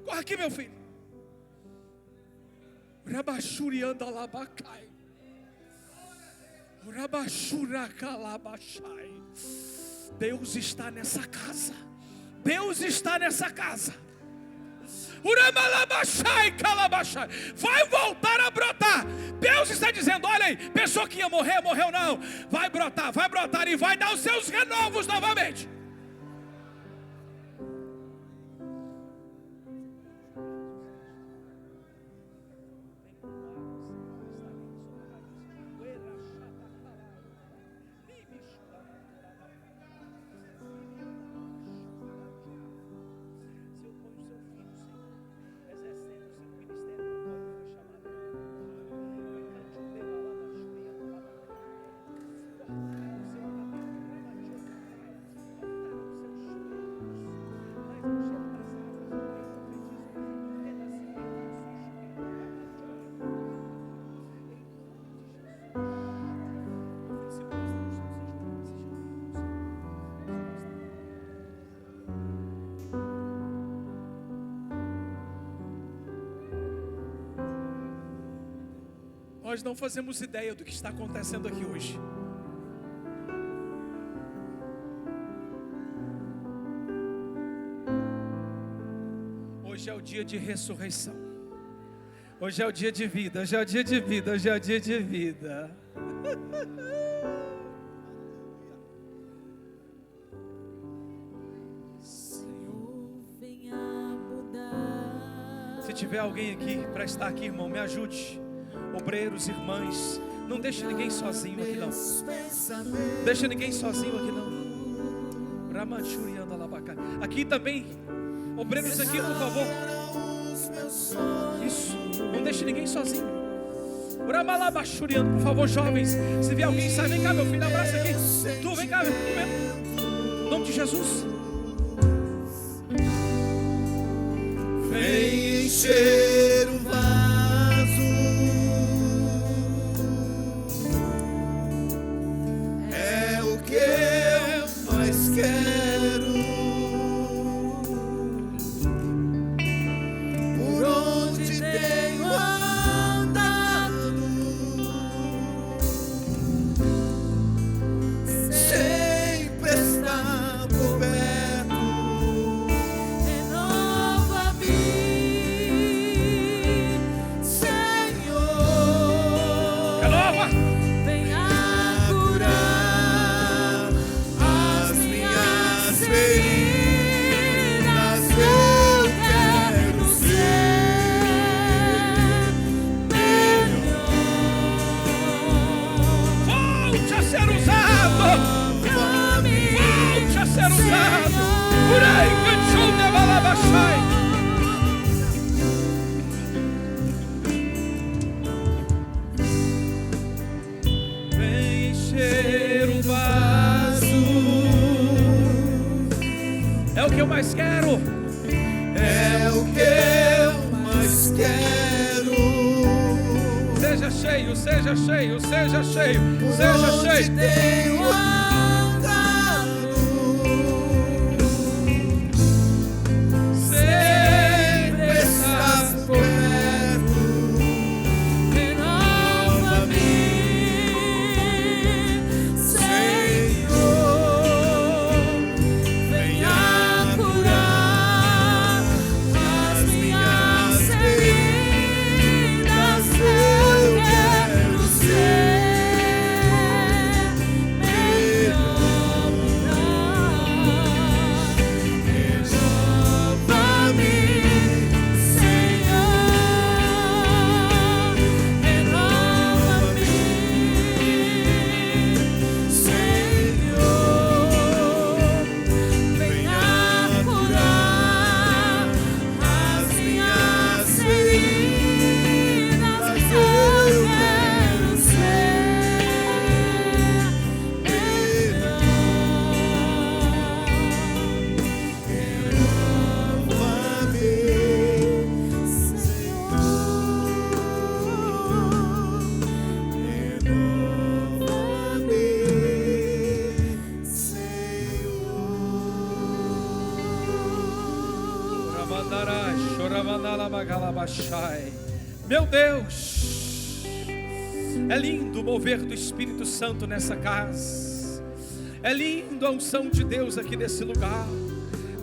Corre aqui, meu filho. Rabachuri anda labacai. Rabachura calabachai. Deus está nessa casa. Deus está nessa casa. Vai voltar a brotar. Deus está dizendo, olha aí, pensou que ia morrer, morreu não. Vai brotar e vai dar os seus renovos novamente. Nós não fazemos ideia do que está acontecendo aqui hoje. Hoje é o dia de ressurreição. Hoje é o dia de vida. Hoje é o dia de vida. Hoje é o dia de vida. Se tiver alguém aqui para estar aqui, irmão, me ajude. Obreiros, irmãs, não deixe ninguém sozinho aqui não. Deixa ninguém sozinho aqui não. Aqui também, obreiros aqui, por favor. Isso, não deixe ninguém sozinho. Por favor, jovens, se vier alguém, sai, vem cá, meu filho, abraça aqui. Tu, vem cá, meu filho. Em nome de Jesus. Vem encher o vaso. Vem encher o vaso. É o que eu mais quero. É o que eu mais quero. Seja cheio, seja cheio, seja cheio, seja cheio. Tenho andado, sempre estás por perto. Renova-me, Senhor. Meu Deus, é lindo o mover do Espírito Santo nessa casa. É lindo a unção de Deus aqui nesse lugar.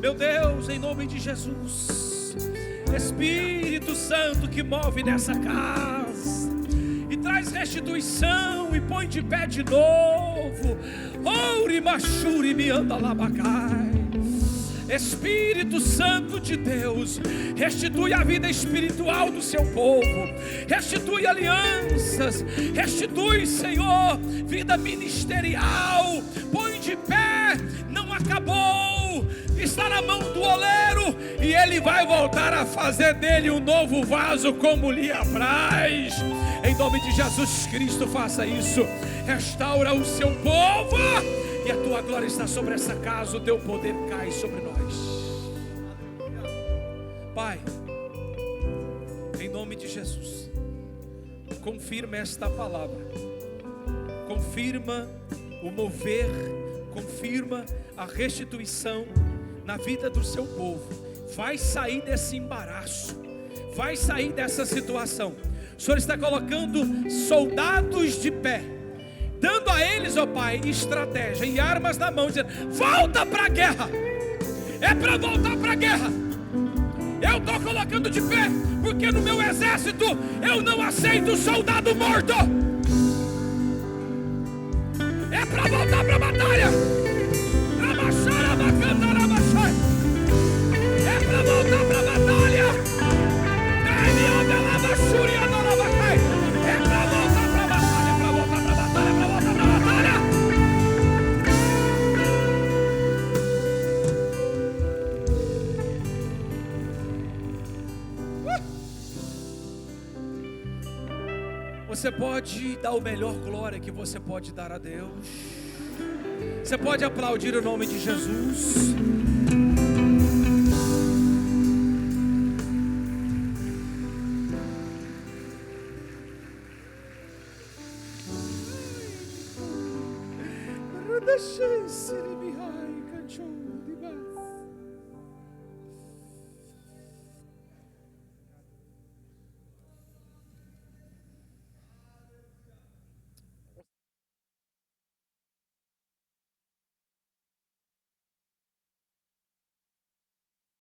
Meu Deus, em nome de Jesus, Espírito Santo que move nessa casa e traz restituição e põe de pé de novo. Ouri machuri me anda labacai. Espírito Santo de Deus, restitui a vida espiritual do seu povo, restitui alianças, restitui, Senhor, vida ministerial. Põe de pé, não acabou, está na mão do oleiro e ele vai voltar a fazer dele um novo vaso como lhe apraz. Em nome de Jesus Cristo, faça isso, restaura o seu povo. E a tua glória está sobre essa casa, o teu poder cai sobre nós. Pai, em nome de Jesus, confirma esta palavra, confirma o mover, confirma a restituição na vida do seu povo. Vai sair desse embaraço, vai sair dessa situação. O Senhor está colocando soldados de pé, dando a eles, ó Pai, estratégia e armas na mão, dizendo: volta para a guerra. É para voltar para a guerra. Eu estou colocando de pé, porque no meu exército eu não aceito soldado morto. É para voltar para a batalha. É para voltar para a batalha. É para voltar para a batalha, para voltar para a batalha, para voltar para a batalha. Você pode dar o melhor glória que você pode dar a Deus. Você pode aplaudir o nome de Jesus. Deixei-se me cantou.